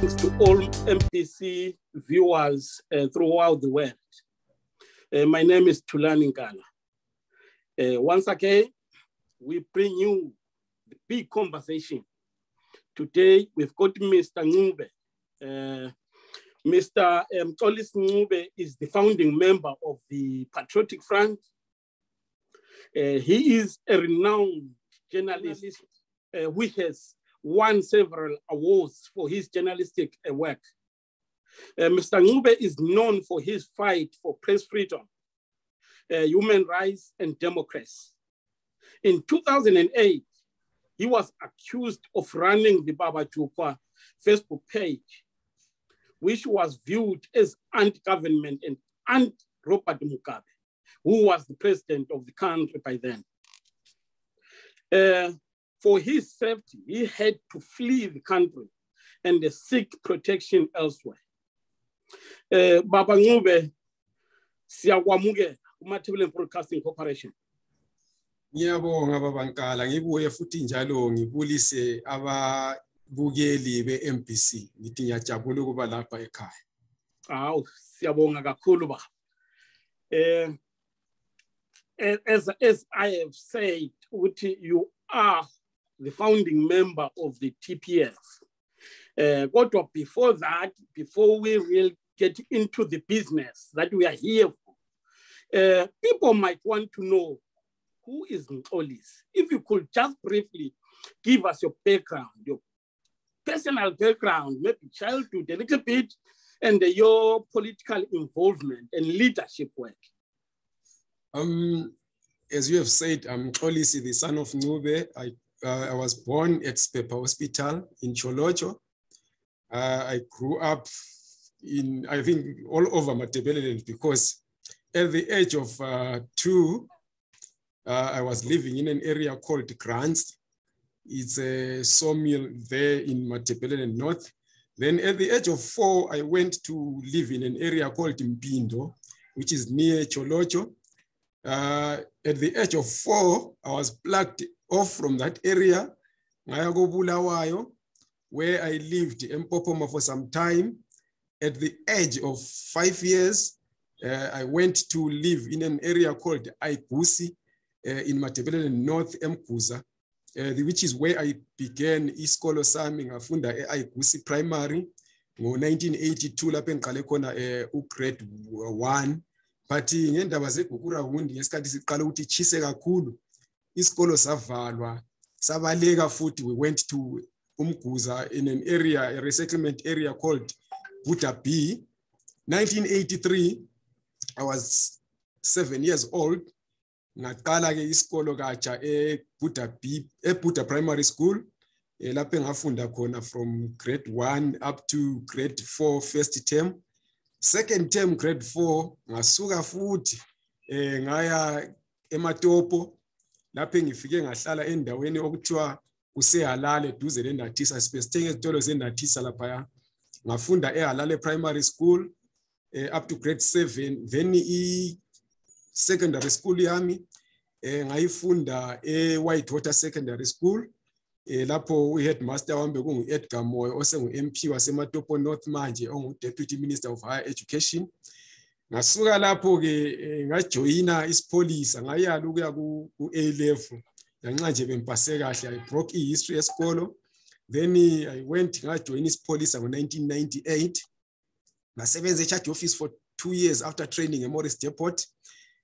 Thanks to all MPC viewers throughout the world. My name is Tulani Nkala. Once again, we bring you the big conversation. Today, we've got Mr. Ncube. Mr. Ncube is the founding member of the Patriotic Front. He is a renowned journalist who has won several awards for his journalistic work. Mr. Ncube is known for his fight for press freedom, human rights, and democracy. In 2008, he was accused of running the Baba Jukwa Facebook page, which was viewed as anti-government and anti-Robert Mugabe, who was the president of the country by then. For his safety, he had to flee the country and seek protection elsewhere. Baba Ncube, siyawamukela kuMathebeleni Broadcasting Corporation. Ngiyabonga baba Nkala, ngibuye futhi njalo ngibulise ababukeli be-MPC. Ngithi ngiyajabula ukuba lapha ekhaya. Awu, siyabonga kakhulu baba. As I have said, you are the founding member of the TPF. But before that, before we will get into the business that we are here for, people might want to know, who is Ncube? If you could just briefly give us your background, your personal background, maybe childhood a little bit, and your political involvement and leadership work. As you have said, I'm Ncube, the son of Ncube. I was born at Spepa Hospital in Cholocho. I grew up in, I think, all over Matabeleland, because at the age of 2, I was living in an area called Grants. It's a sawmill there in Matabeleland North. Then at the age of 4, I went to live in an area called Mpindo, which is near Cholocho. At the age of 4, I was plucked off from that area, where I lived in Mpopoma for some time. At the age of 5 years, I went to live in an area called Aigusi in Matabeleland North Mkuza, which is where I began isikolo sami ngafunda eAigusi Primary ngo-1982 lapho engiqale khona grade 1. But ngendaba zegugura wundi ngesikhathi siqala ukuthi chise kakhulu, isikolo savalwa, sabaleka futhi. We went to Umguza in an area, a resettlement area called Buta B. 1983, I was 7 years old. Ngaqala ke isikolo kacha eButa B, eButa Primary School. Lapho ngafunda khona from grade 1 up to grade 4 first term. Second term, grade 4, ngasuka futhi ngaya eMatopo. Lapho ngifike ngahlala endaweni okuthiwa kuseHalale duze leNathisa. Sibesithenga izitolo zeNathisa lapha. Ngafunda eHalale Primary School up to grade 7. Then secondary school yami ngayifunda eWhitewater Secondary School. Lapho headmaster wami kungu Edgar Moyo osengu MP waseMatopo North manje ongu Deputy Minister of Higher Education. Ngasuka lapho ke ngajoyina isipolisa, ngayala ukuya ku A level. Ngenxa nje bempase kahle, I broke history esikolo. Then I went ngajoyina isipolisa ngo-1998. Ngasebenza eCharge Office for 2 years after training eMorris Depot.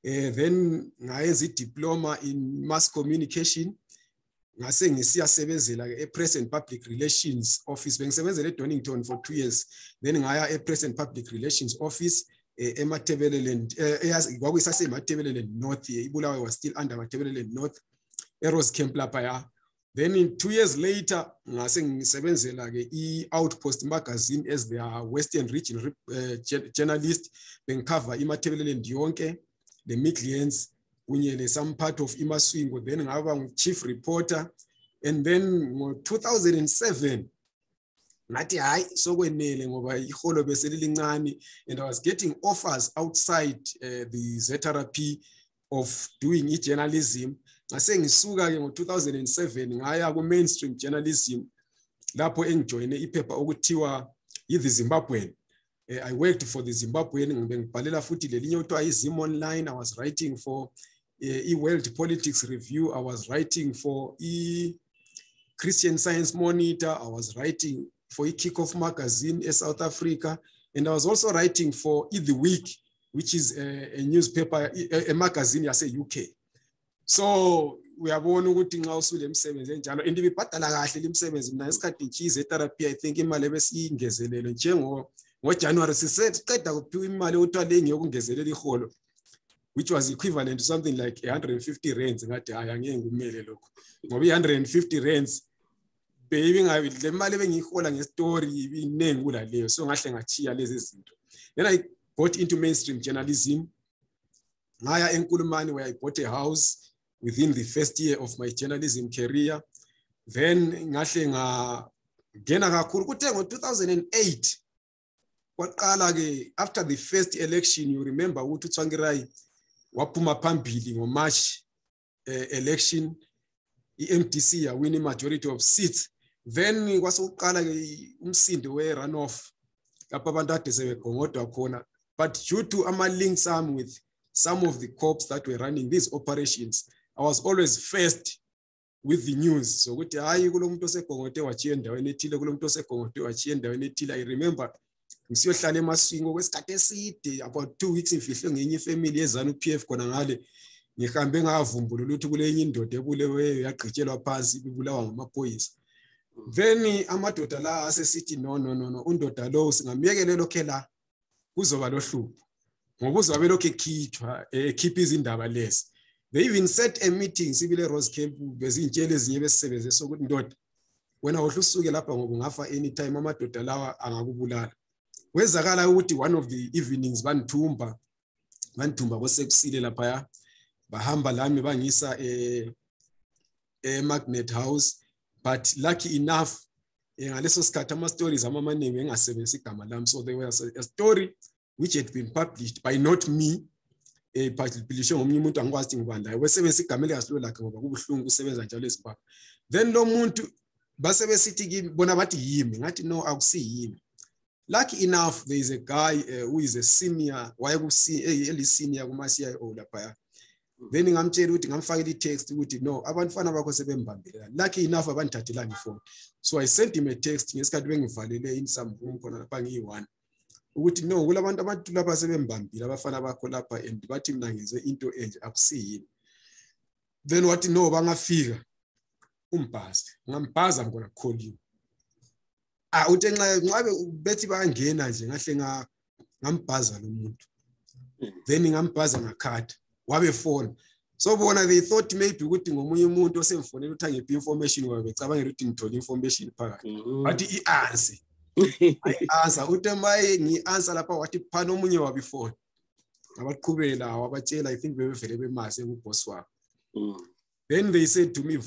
Then ngayenza idiploma in mass communication. Ngase ngisiyasebenzela ePress and Public Relations Office. Bengisebenzela eDonington for 2 years. Then ngaya ePress and Public Relations Office eMatabeleland. Kwakuyisase eMatabeleland North. iBulawayo was still under Matabeleland North. Eros Camp lapha ya. Then in 2 years later, ngase ngisebenzela ke iOutpost magazine as their Western Region journalist. Bengicover iMatabeleland yonke, the Midlands, kunye some part of iMaswingo. Then ngaba chief reporter. And then ngo-2007, ngathi hayi sokwenele ngoba iholo beselilincane, and I was getting offers outside the ZRP of doing journalism. Ngase ngisuka ke ngo-2007 ngaya ku-mainstream journalism lapho engijoyine iphepha okuthiwa the Zimbabwean. I worked for the Zimbabwean. Online. I was writing for World Politics Review. I was writing for Christian Science Monitor. I was writing for Kickoff Magazine in South Africa. And I was also writing for The Week, which is a newspaper, a magazine, I say UK. So we are one who think also themselves and the patala themselves in nice cheese therapy. I think in Malebesi in Gezelelo Chengo, what January said, which was equivalent to something like 150 rands. Maybe 150 rands. Baby, I will the Maleving holding a story name would I live so much like a chia. Then I got into mainstream journalism. Maya Nkulumani, where I bought a house within the first year of my journalism career. Then in 2008, after the first election, you remember Utu Tsangirai Wapuma Pambili or March election, MTC are winning majority of seats. Then it was umsindo where runoff. But due to my links with some of the corps that were running these operations, I was always first with the news. So I remember about 2 weeks in Fishing family as an PF Konangale. Then amadodala asesithi no undoda lo singamyekele lokhela kuzoba lohlubo ngoba uzabe lokho ekhithwa keep izindaba lezi. They even set a meeting sibile Rose Camp bezintshele ezinye besebenze sokuthi ndoda wena uhlusuke lapha ngoba ungafa anytime amadoda lawa angakubulala. Wezakala ukuthi one of the evenings banithumba kosekusile lapha bahamba lami bangisa Magnet House. But lucky enough, ngaleso sikhathi ama stories amaningi engasebenzisi igama lami. So there was a story which had been published by not me, published ngomunye umuntu angikwazi ngibanda. Wesebenzisa igama elikasilo lakhe ngoba kubuhlungu kusebenza njalo eZimbabwe. Then lo muntu basebesithi kimi bona bathi yimi, ngathi no akusi yimi. Lucky enough, there is a guy who is a senior, early senior kuma CIO lapha. Then ngamtshela ukuthi ngamfakela i-text ukuthi no abantwana bakho sebembambile. Lucky enough abanthathela ngifone. So I sent him a text ngesikhathi bengivalele insambumo khona lapha ngiyi1 ukuthi no kulabantu abantu lapha sebembambile abafana bakho lapha and bathi mina ngenze into enje akusiyini. Then wathi no bangafika umbhazi ngambhaza ngona call you. Uthe nxa bethi bangena nje ngahle ngambhaza lo muntu. Then ngambhaza ngakhatha wabe phone. So bona they thought maybe ukuthi ngomunye umuntu osemfonela uthi angiphi information wabe becabangela ukuthi ngithola information phakathi. But i-answer uthi maye ngi-answer lapha wathi phana omunye wabe phone. Abaqhubela wabatshela I think bebevele bemazi kuboss wabo. Then they said to me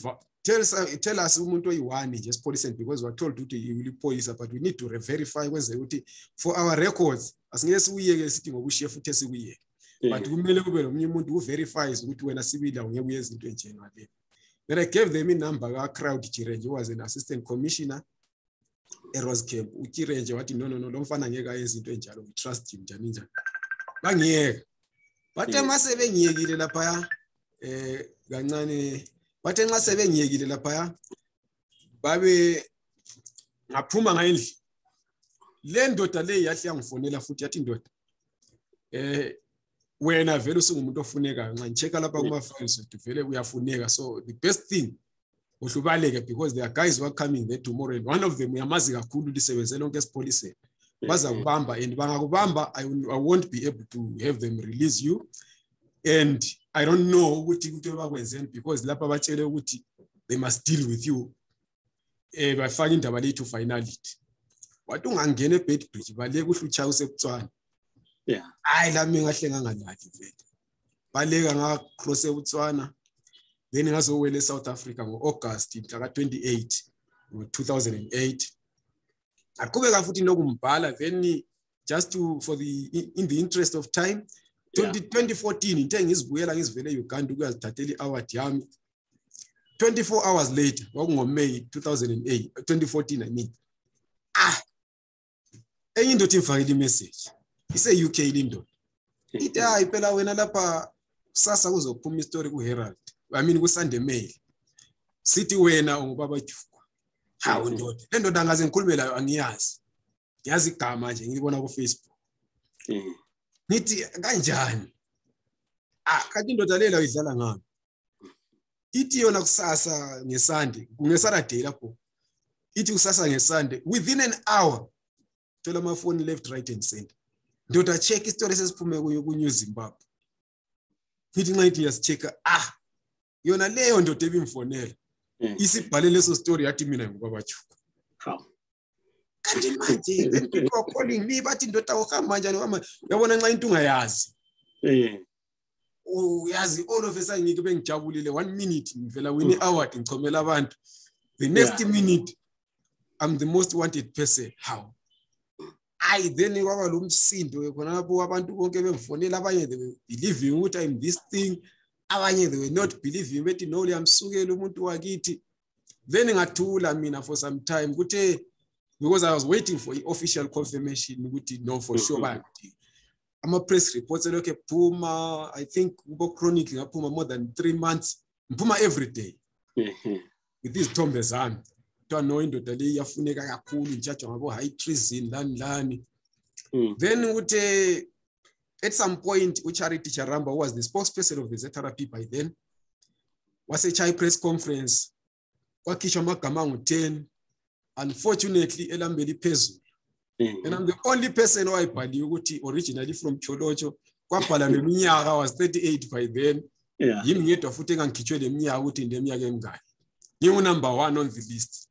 tell us umuntu oyi1 just police because we are told ukuthi you will police but we need to verify kwenze ukuthi for our records asingeke siyeke sithi ngokushiya futhi esikuye. But kumele kube nomunye umuntu who verifies ukuthi wena sibila ungeke uyenze into enje ngale. Then I gave them a number ka Crowd Chirenje who was an assistant commissioner Rose Camp. Uchirenje wathi no lo mfana ngeke ayenze into enjalo we trust him njani. Bangiyeka. Bathe mase bengiyekile lapha kancane bathe nxa sebengiyekile lapha babe ngaphuma ngayendli. Le ndoda le yahle yangifonela futhi yathi ndoda wena vele usungumuntu ofunekayo nxa ngicheka lapha kuma files vele uyafuneka. So the best thing uhlubaleke because there are guys who are coming there tomorrow and one of them uyamazi kakhulu lisebenze lonke esipoliseni baza kubamba and bangakubamba I won't be able to have them release you and I don't know ukuthi bakwenzeni because lapha batshele ukuthi they must deal with you bafaka indaba lethu finality. Wathi ungangena eBedbridge baleke uhlutsha usebutswana. Yeah. Hayi lami ngahle ngangalaki vele. Baleka ngacross ebutswana. Then ngazowela eSouth Africa ngoAugust mhla ka28 ngo2008. Aqhubeka futhi nokumbhala then just in the interest of time 2014 into ngizibuyela ngizivele eUganda ukuyazithathela iaward yami 24 hours later kwakungoMay 2008 2014 I mean enye indoda imfakile imessage ise UK lindo ithi hayi phela wena lapha sasa kuzophuma istory ku Herald ku Sunday Mail sithi wena ungubaba Juku hawu ndoda le ndoda angaze ngikhulumela angiyazi yazi igama nje ngilibona ku Facebook nithi kanjani kanti indoda lela uyidlala ngami ithi yona kusasa ngeSunday kungeSaturday lapho ithi kusasa ngeSunday within an hour thola amafoni left right and center ndoda check istory sesiphume kuyo ku New Zimbabwe ngithi ngithi yasichecka yona leyo ndoda ebimfonela isibhale leso story yathi mina ngubaba Juku kanti manje people are calling me bathi ndoda uhamba kanjani yabona nxa into ungayazi yazi all of a sudden ngike bengijabulile 1 minute ngivela win award ngichomela abantu the next minute I'm the most wanted person how then kwaba lo msindo khona lapho abantu bonke bemfonela abanye they believing ukuthi I'm this thing abanye they were not believing bethi no liyamsukela umuntu wakithi then ngathula mina for some time kuthe because I was waiting for the official confirmation ukuthi no for sure bathi ama press reports lokho ephuma I think ubo chronic ngaphuma more than 3 months ngiphuma every day with these thombe zami to no indoda le yafuneka kakhulu njajwa ngabo high treason lani then ukuthi at some point uCharity Charamba was the spokesperson of the ZRP by then was a chai press conference kwakhishwa amagama ngo10 unfortunately elambeli phezulu and I'm the only person who ayibhaliwe ukuthi originally from Cholocho kwabhala leminyaka was 38 by then yimi ngedwa futhi engangikhitshwe leminyaka ukuthi ndeminyaka emingaki ngingu number 1 on the list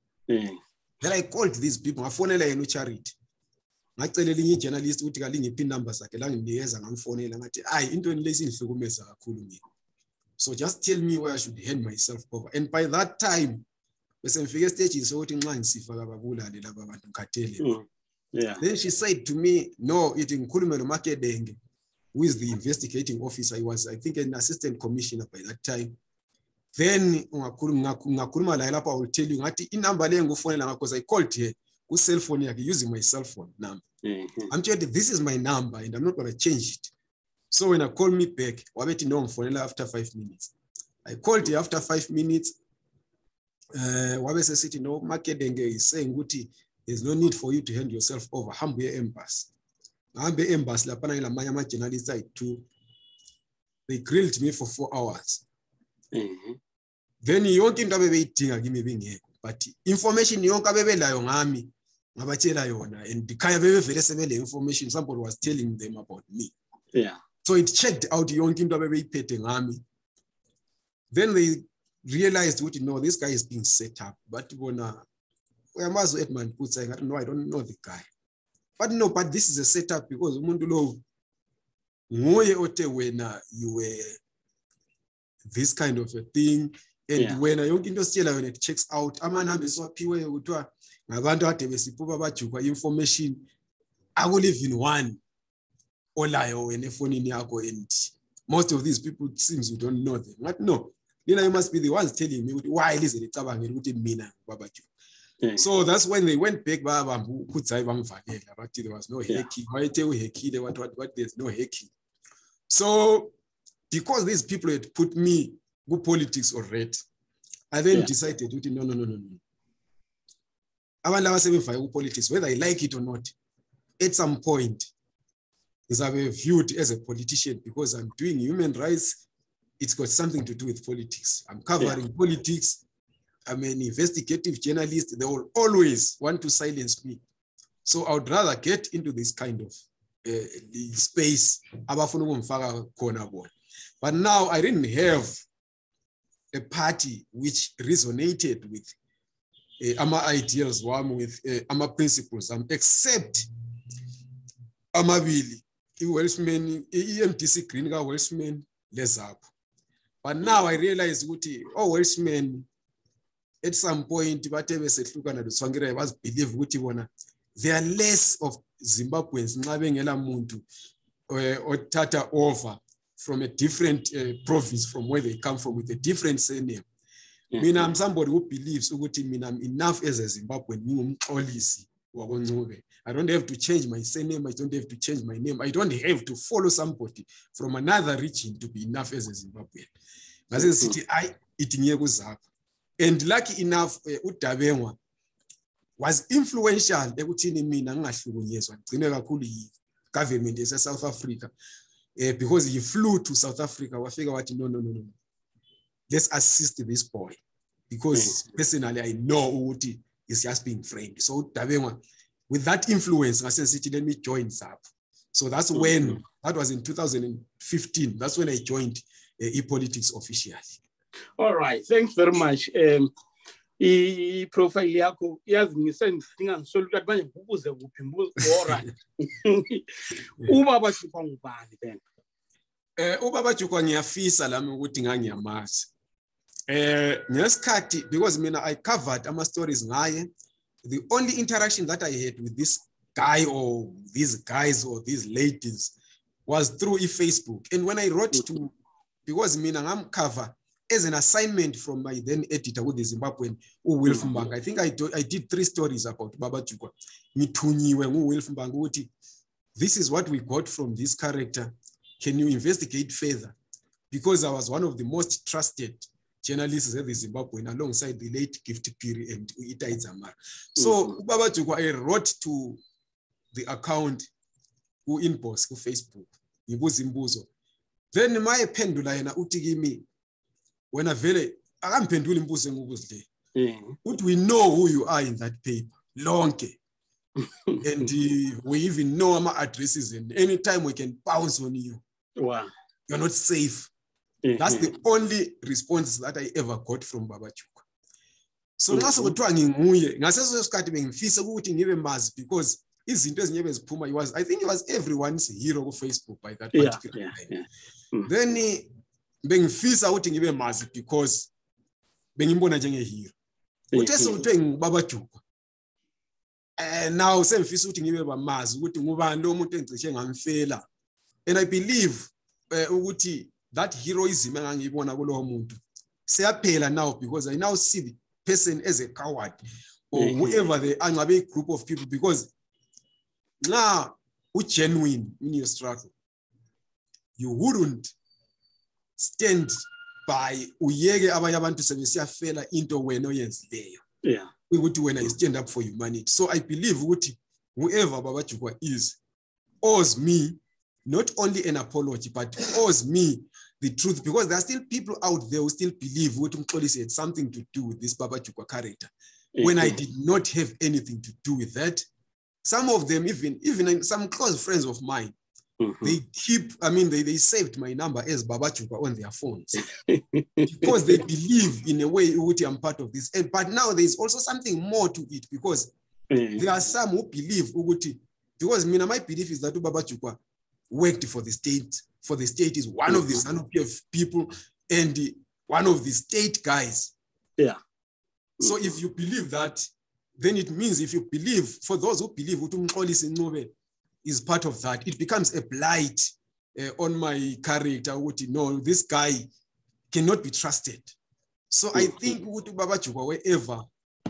then I called these people ngafonela yena uCharity ngacelela inye journalist ukuthi kalingiphi number zakhe la nginikeza ngamfonela ngathi into lesi ngihlukumeza kakhulu mina so just tell me where I should hand myself over and by that time bese ngifike stage sokuthi nxa ngisifa kababulale laba bantu ngikhathele then she said to me no ithi ngikhulume lo Makedenge who is the investigating officer I was I think an assistant commissioner by that time then ngakhuluma la lapha I will tell you ngathi inumber le ngufonela ngakho because I called her ku cell phone yakhe using my cell phone number I'm told this is my number and I'm not going to change it so when I call me back wabethi no ngifonela after 5 minutes I called her after 5 minutes wabese sithi no Makedenge is saying ukuthi there's no need for you to hand yourself over hambe embassy ngambe embassy lapha ngilamanye ama journalists ayi2 they grilled me for 4 hours then yonke into abebeyidinga kimi bengekho but information yonke abebelayo ngami ngabatshela yona and khaya bebevele sebele information somebody was telling them about me so it checked out yonke into abebeyiphethe ngami then they realized what no this guy is being set up but bona uyamazi Edmund Putsa ngathi no I don't know the guy but this is a setup because umuntu lo nguye othe wena you were this kind of a thing and wena yonke into sitshela yona it checks out amanamba esiwaphiwe ukuthiwa ngabantu ade besiphuba bajukwa information akulive in one olayo wena efonini yakho and most of these people it seems you don't know them ngathi no Lina you must be the ones telling me why lize licabangela ukuthi mina baba Juku so that's when they went back baba ukutsayi bamvakela but there was no hacking wayethe uhekile what there's no hacking so because these people had put me go politics already I then decided ukuthi no abantu abasebefaka ku politics whether I like it or not at some point is I viewed as a politician because I'm doing human rights. It's got something to do with politics. I'm covering politics. I'm an investigative journalist. They will always want to silence me. So I would rather get into this kind of space. But now I didn't have a party which resonated with my ideals, with my principles, except Amabili, Welshman, EMTC Green Welshman, less up. But now I realize Welshman at some point, whatever was believe there are less of Zimbabweans or Tata over from a different province from where they come from with a different surname. I'm somebody who believes I'm enough as a Zimbabwean. I don't have to change my surname. I don't have to change my name. I don't have to follow somebody from another region to be enough as a Zimbabwean. And lucky enough, uDabengwa was influential ekuthini mina ngingahlukunyezwa ngcine kakhulu government yase South Africa because he flew to South Africa wafika wathi no, let's assist this boy because personally I know ukuthi is just being framed. So uDabengwa, with that influence, I said, let me join ZAP. So that's when, that was in 2015, that's when I joined e-politics officially. All right, thanks very much. I-profile yakho yazingise nginganisoluka ukuthi manje ukuze kuphi all right. Ubaba Jukwa ngubani then? Ubaba Jukwa ngiyafisa lami ukuthi ngangiyamazi. Ngesikhathi because mina I covered ama stories ngaye. The only interaction that I had with this guy or these guys or these ladies was through Facebook. And when I wrote to, because mina ngam cover as an assignment from my then editor with the Zimbabwean Wilf Mbanga. I think I did 3 stories about Baba Jukwa. Mithunyiwe Wilf Mbanga. This is what we got from this character. Can you investigate further? Because I was one of the most trusted journalists at the Zimbabwean alongside the late Gift Piri and Itai Zamara. So Baba Jukwa, I wrote to the account who inbox who Facebook. Then my pendula yena uthi kimi wena vele akamphendula imbuzo ngokuzile. Would we know who you are in that paper? Lonke. And we even know our addresses and anytime we can bounce on you. Wow. You're not safe. That's the only response that I ever got from Baba Jukwa. So ngaso kuthiwa nginguye ngaseso sikhathi bengifisa ukuthi ngibe mazi because izinto ezinyebe ziphuma I think he was everyone's hero on Facebook by that particular time. Then bengifisa ukuthi ngibe mazi because bengimbona njenge hero. Uthe sokuthe ngubaba Jukwa. Now sengifisa ukuthi ngibe bamazi ukuthi ngubani lo muntu engicishe ngamfela. And I believe ukuthi that heroism engangiyibona kulowo muntu seyaphela now because I now see the person as a coward or whoever they are, a group of people, because now we genuine in your struggle. You wouldn't stand by uyeke abanye abantu sebesiyafela into wena oyenzileyo. Ukuthi wena you stand up for humanity. So I believe ukuthi whoever Baba Jukwa is owes me not only an apology but owes me the truth, because there are still people out there who still believe what Mxolisi had something to do with this Baba Jukwa character when I did not have anything to do with that. Some of them, even some close friends of mine, they keep, they saved my number as Baba Jukwa on their phones because they believe in a way that I'm part of this. But now there's also something more to it, because there are some who believe, because my belief is that Baba Jukwa worked for the state. For the state is one of the ZANU-PF people and one of the state guys. So if you believe that, then it means if you believe, for those who believe Mxolisi Ncube is part of that, it becomes a blight on my character. No, this guy cannot be trusted. So I think Baba Jukwa, wherever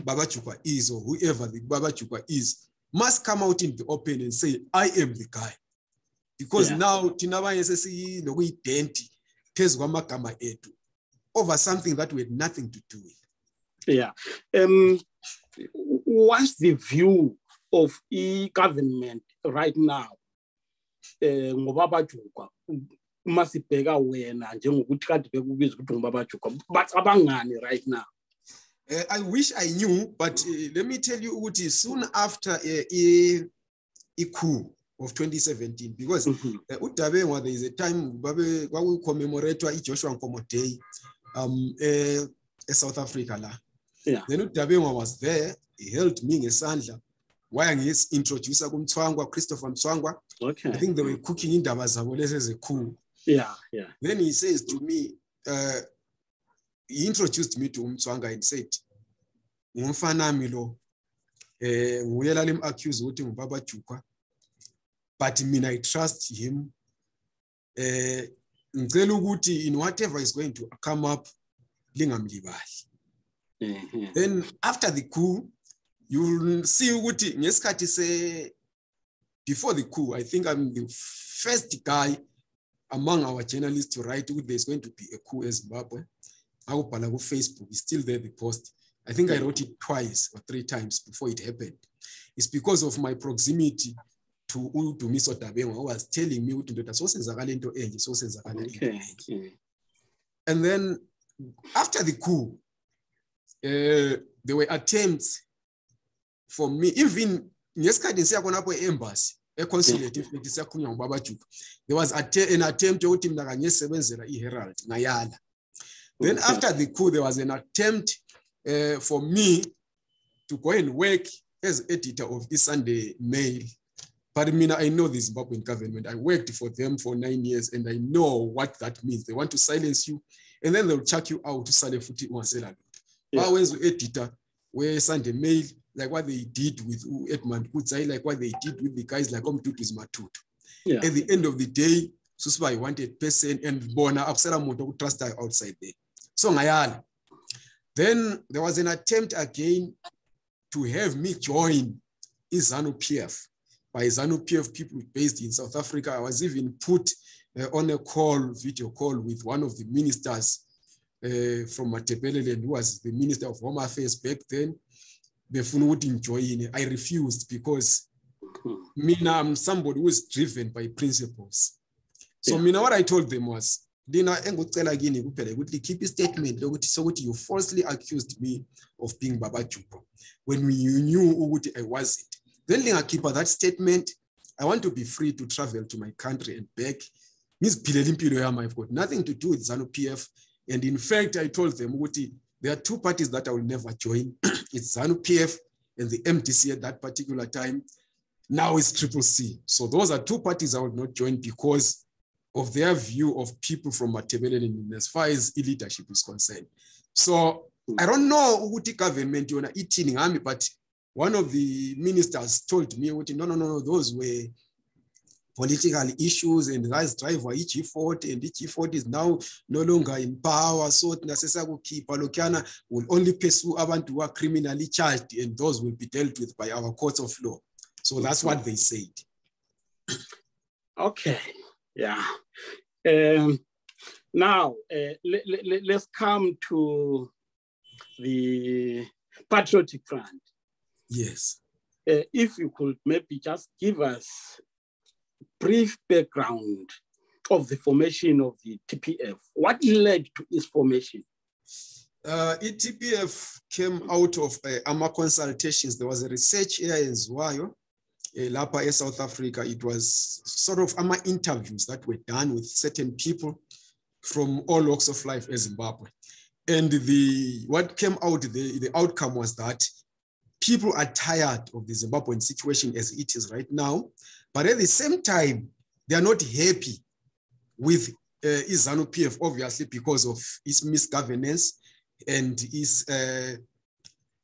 Baba Jukwa is or whoever the Baba Jukwa is, must come out in the open and say, I am the guy. Because now Tinabanye sesi nokuyidenti phezu kwamagama ethu over something that we had nothing to do with. What's the view of e-government right now? Ngobaba Jukwa masibheka wena njengokuthi kade bekubiza ukuthi ngobaba Jukwa bacabangani right now? I wish I knew, but let me tell you ukuthi soon after a coup of 2017, because uDabengwa, there is a time we commemorate Joshua Nkomo Day in South Africa la. Then uDabengwa was there. He held me ngesandla. Why is introducer kumTswangwa, Christopher Mtswangwa. I think they were cooking in zabo lezi as a coup. Then he says to me, he introduced me to Mtswangwa and said, "Ngumfana milo, nguyela lim accuse ukuthi ngubaba Jukwa. But I trust him. In whatever is going to come up, lingamlibali." Then after the coup, you will see ukuthi ngesikhathi before the coup, I think I'm the first guy among our journalists to write there's going to be a coup in Zimbabwe. Facebook is still there, the post. I think I wrote it twice or 3 times before it happened. It's because of my proximity to Mr Ncube, who was telling me and then after the coup, there were attempts for me, even embassy, a consulate, there was an attempt to Herald. Then after the coup, there was an attempt for me to go and work as editor of the Sunday Mail. But I know the Zimbabwean government. I worked for them for 9 years, and I know what that means. They want to silence you, and then they'll chuck you out to Salefuti Wanselalo. I was editor where Sunday Mail, like what they did with Edmund Kutzai, like what they did with the guys like Omtutu's Matut. At the end of the day, Susba wanted person and Bona Absara Moto trust outside there. So then there was an attempt again to have me join ZANU-PF. By ZANU-PF people based in South Africa. I was even put on a video call with one of the ministers from Matebeleland, who was the Minister of Home Affairs back then. I refused because I'm somebody who is driven by principles. So what I told them was, keep a statement, so you falsely accused me of being Baba Chupo when you knew I wasn't. Then I keep that statement. I want to be free to travel to my country and back. I've got nothing to do with ZANU-PF. And in fact, I told them, there are 2 parties that I will never join. It's ZANU-PF and the MDC at that particular time. Now it's CCC. So those are 2 parties I will not join because of their view of people from Matebeleland as far as leadership is concerned. So I don't know who the government you're eating army, but one of the ministers told me, no, those were political issues, and that's driver each fought, and each fought is now no longer in power. So Palokana will only pursue abantu who are criminally charged, and those will be dealt with by our courts of law. So that's what they said. Okay, yeah. Now, let's come to the Patriotic Front. Yes. If you could maybe just give us brief background of the formation of the TPF. What led to its formation? TPF came out of AMA consultations. There was a research here in Zwayo, Lapa, South Africa. It was sort of AMA interviews that were done with certain people from all walks of life in Zimbabwe. And what came out, the outcome was that people are tired of the Zimbabwean situation as it is right now, but at the same time, they are not happy with ZANU-PF, obviously, because of its misgovernance and its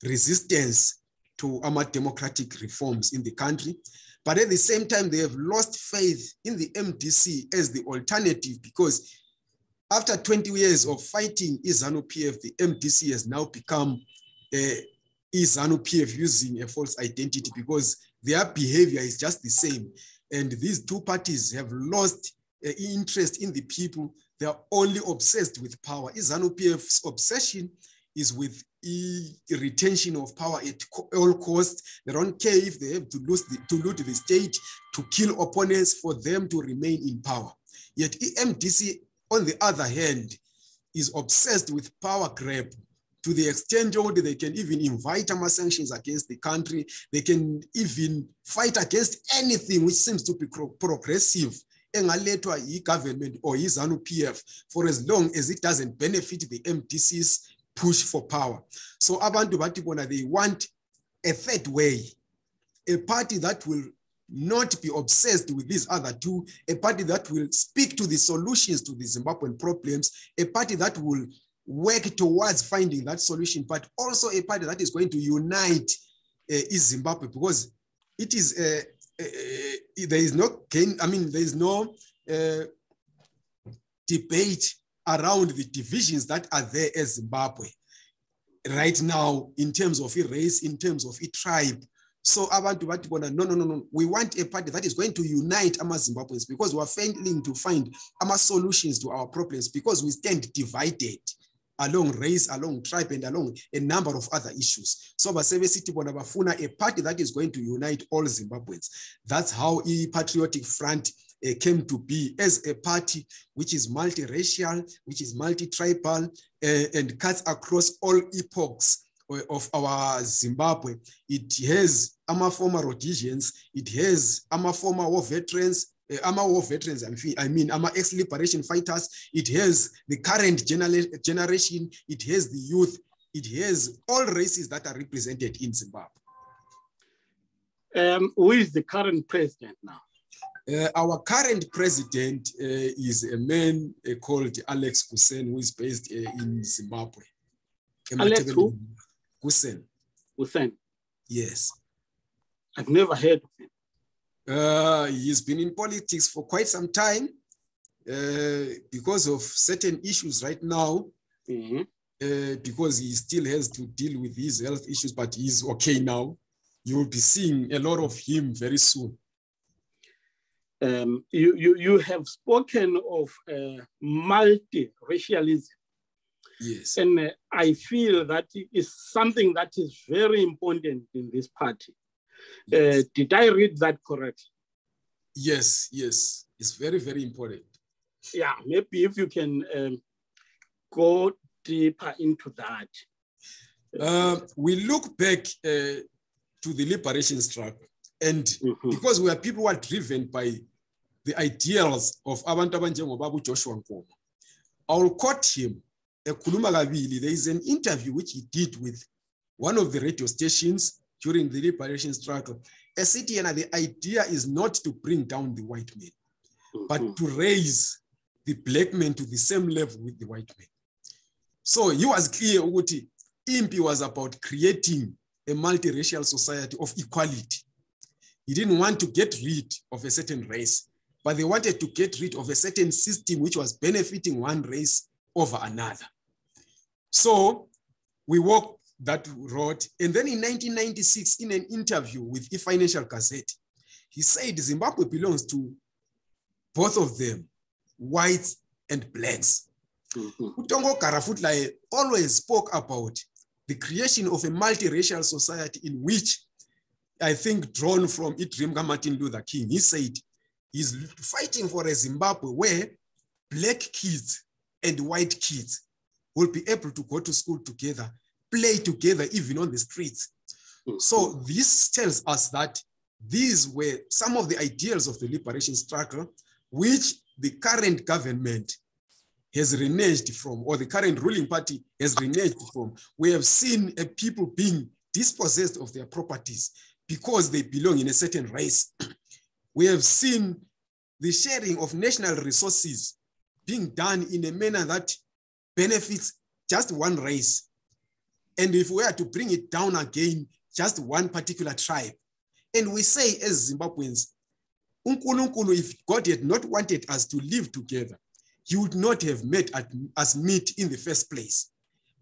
resistance to democratic reforms in the country. But at the same time, they have lost faith in the MDC as the alternative, because after 20 years of fighting ZANU-PF, the MDC has now become ZANU-PF using a false identity, because their behavior is just the same. And these 2 parties have lost interest in the people. They are only obsessed with power. ZANU-PF's obsession is with retention of power at all costs. They don't care if they have to loot the state, to kill opponents for them to remain in power. Yet MDC, on the other hand, is obsessed with power grab, to the extent that they can even invite sanctions against the country. They can even fight against anything which seems to be progressive, government or ZANU-PF, for as long as it doesn't benefit the MDC's push for power. So abantu batibona, they want a third way, a party that will not be obsessed with these other 2, a party that will speak to the solutions to the Zimbabwean problems, a party that will work towards finding that solution, but also a party that is going to unite Zimbabwe, because it is there is no gain. I mean, there is no debate around the divisions that are there as Zimbabwe right now in terms of a race, in terms of a tribe. So abantu bathi bona no, we want a party that is going to unite ama-Zimbabweans because we are failing to find solutions to our problems because we stand divided along race, along tribe, and along a number of other issues. So basebesithi bona bafuna a party that is going to unite all Zimbabweans. That's how Patriotic Front came to be, as a party which is multiracial, which is multi-tribal, and cuts across all epochs of our Zimbabwe. It has former Rhodesians, it has former war veterans, ex-liberation fighters, it has the current generation, it has the youth, it has all races that are represented in Zimbabwe. Who is the current president now? Our current president is a man called Alex Gusen, who is based in Zimbabwe. Alex who? Gusen. Gusen? Yes. I've never heard of him. He's been in politics for quite some time because of certain issues right now, because he still has to deal with his health issues, but he's okay now. You will be seeing a lot of him very soon. You have spoken of multi-racialism. Yes. And I feel that is something that is very important in this party. Yes. Did I read that correctly? Yes. It's very, very important. Yeah, maybe if you can go deeper into that. We look back to the liberation struggle, and because we are people who are driven by the ideals of abantu abanjengoBaba Joshua Nkomo, I will quote him. There is an interview which he did with one of the radio stations during the liberation struggle. The idea is not to bring down the white man, but to raise the black man to the same level with the white man. So he was clear that IMPI was about creating a multiracial society of equality. He didn't want to get rid of a certain race, but they wanted to get rid of a certain system which was benefiting one race over another. So we walked that road. And then in 1996, in an interview with the Financial Gazette, he said Zimbabwe belongs to both of them, whites and blacks. Utongo Karafutlae always spoke about the creation of a multiracial society in which, I think drawn from Idrimga Martin Luther King, he said he's fighting for a Zimbabwe where black kids and white kids will be able to go to school together, play together, even on the streets. So this tells us that these were some of the ideals of the liberation struggle, which the current government has reneged from, or the current ruling party has reneged from. We have seen a people being dispossessed of their properties because they belong in a certain race. We have seen the sharing of national resources being done in a manner that benefits just one race. And if we are to bring it down again, just one particular tribe. And we say as Zimbabweans, if God had not wanted us to live together, he would not have met us meet in the first place.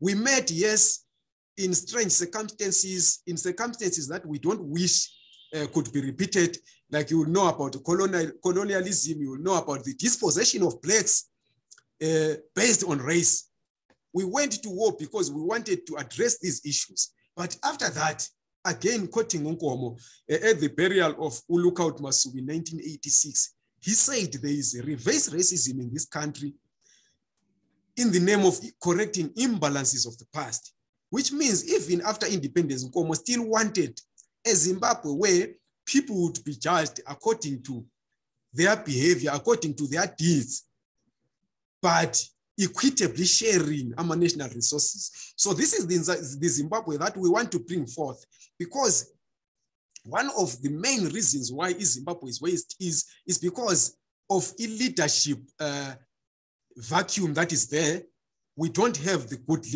We met, yes, in strange circumstances, in circumstances that we don't wish could be repeated. Like you will know about colonialism, you will know about the dispossession of blacks based on race. We went to war because we wanted to address these issues. But after that, again, quoting Nkomo, at the burial of Ulukaut Masubi in 1986, he said there is a reverse racism in this country in the name of correcting imbalances of the past, which means even after independence, Nkomo still wanted a Zimbabwe where people would be judged according to their behavior, according to their deeds, but equitably sharing our national resources. So this is the Zimbabwe that we want to bring forth, because one of the main reasons why Zimbabwe is waste is because of leadership vacuum that is there. We don't have the good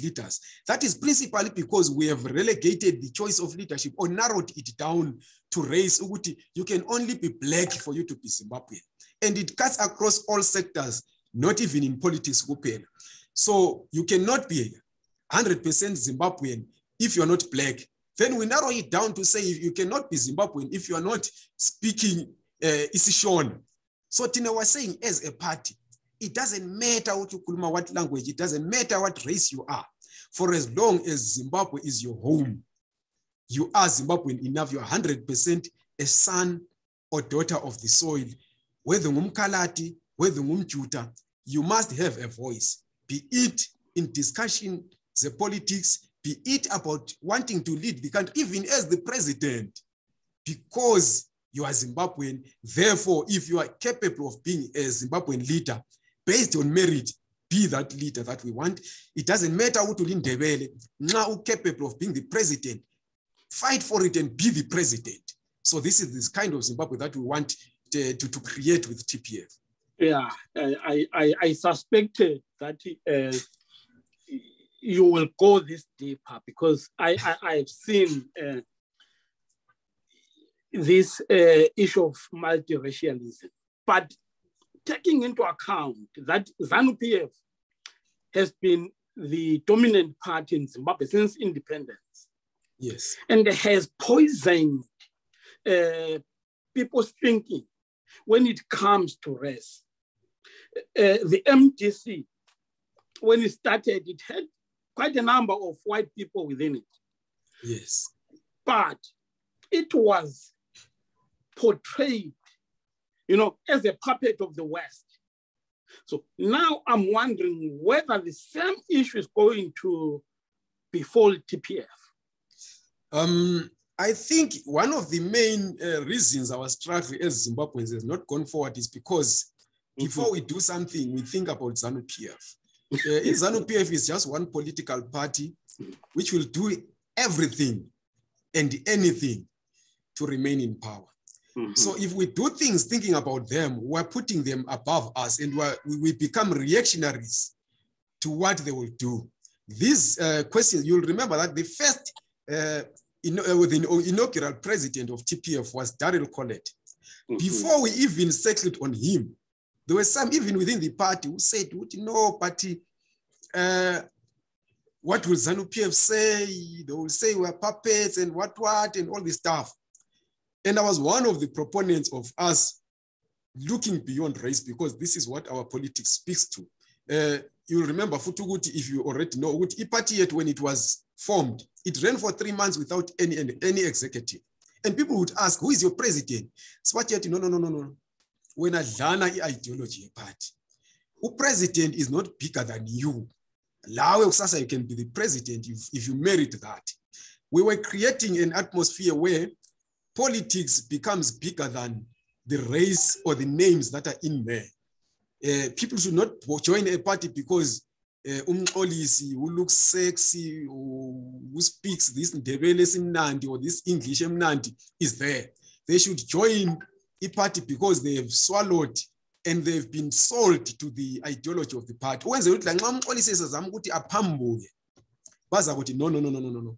leaders. That is principally because we have relegated the choice of leadership or narrowed it down to race. You can only be black for you to be Zimbabwean. And it cuts across all sectors, not even in politics. So you cannot be 100% Zimbabwean if you're not black. Then we narrow it down to say you cannot be Zimbabwean if you are not speaking isiShona. So Tina was saying, as a party, it doesn't matter what language, it doesn't matter what race you are. For as long as Zimbabwe is your home, you are Zimbabwean enough, you are 100% a son or daughter of the soil. Whether ngumKhalati, whether ngumJuta, you must have a voice, be it in discussion, the politics, be it about wanting to lead the country, even as the president, because you are Zimbabwean. Therefore, if you are capable of being a Zimbabwean leader, based on merit, be that leader that we want. It doesn't matter who to Ndebele, now capable of being the president, fight for it and be the president. So this is this kind of Zimbabwe that we want to create with TPF. Yeah, I suspected that you will go this deeper because I've seen this issue of multiracialism. But taking into account that ZANU-PF has been the dominant party in Zimbabwe since independence. Yes. And has poisoned people's thinking when it comes to race. The MDC, when it started, it had quite a number of white people within it. Yes. But it was portrayed, as a puppet of the West. So now I'm wondering whether the same issue is going to befall TPF. I think one of the main reasons our struggle as Zimbabweans has not gone forward is because before we do something, we think about ZANU-PF. ZANU-PF is just one political party which will do everything and anything to remain in power. So if we do things thinking about them, we're putting them above us and we become reactionaries to what they will do. These questions, you'll remember that the first inaugural president of TPF was Daryl Collett. Before we even settled on him, there were some even within the party who said, no, party, what will ZANU-PF say? They will say we're puppets and what, and all this stuff. And I was one of the proponents of us looking beyond race because this is what our politics speaks to. You'll remember, Futuguti, if you already know, the party yet when it was formed, it ran for 3 months without any executive. And people would ask, who is your president? Swatiyati, no. When I learn ideology party, who president is not bigger than you. You can be the president if you merit that. We were creating an atmosphere where politics becomes bigger than the race or the names that are in there. People should not join a party because umxolisi who looks sexy or who speaks this Ndebele Simnandi or this English Mnandi is there. They should join a party because they have swallowed and they've been sold to the ideology of the party. When they no.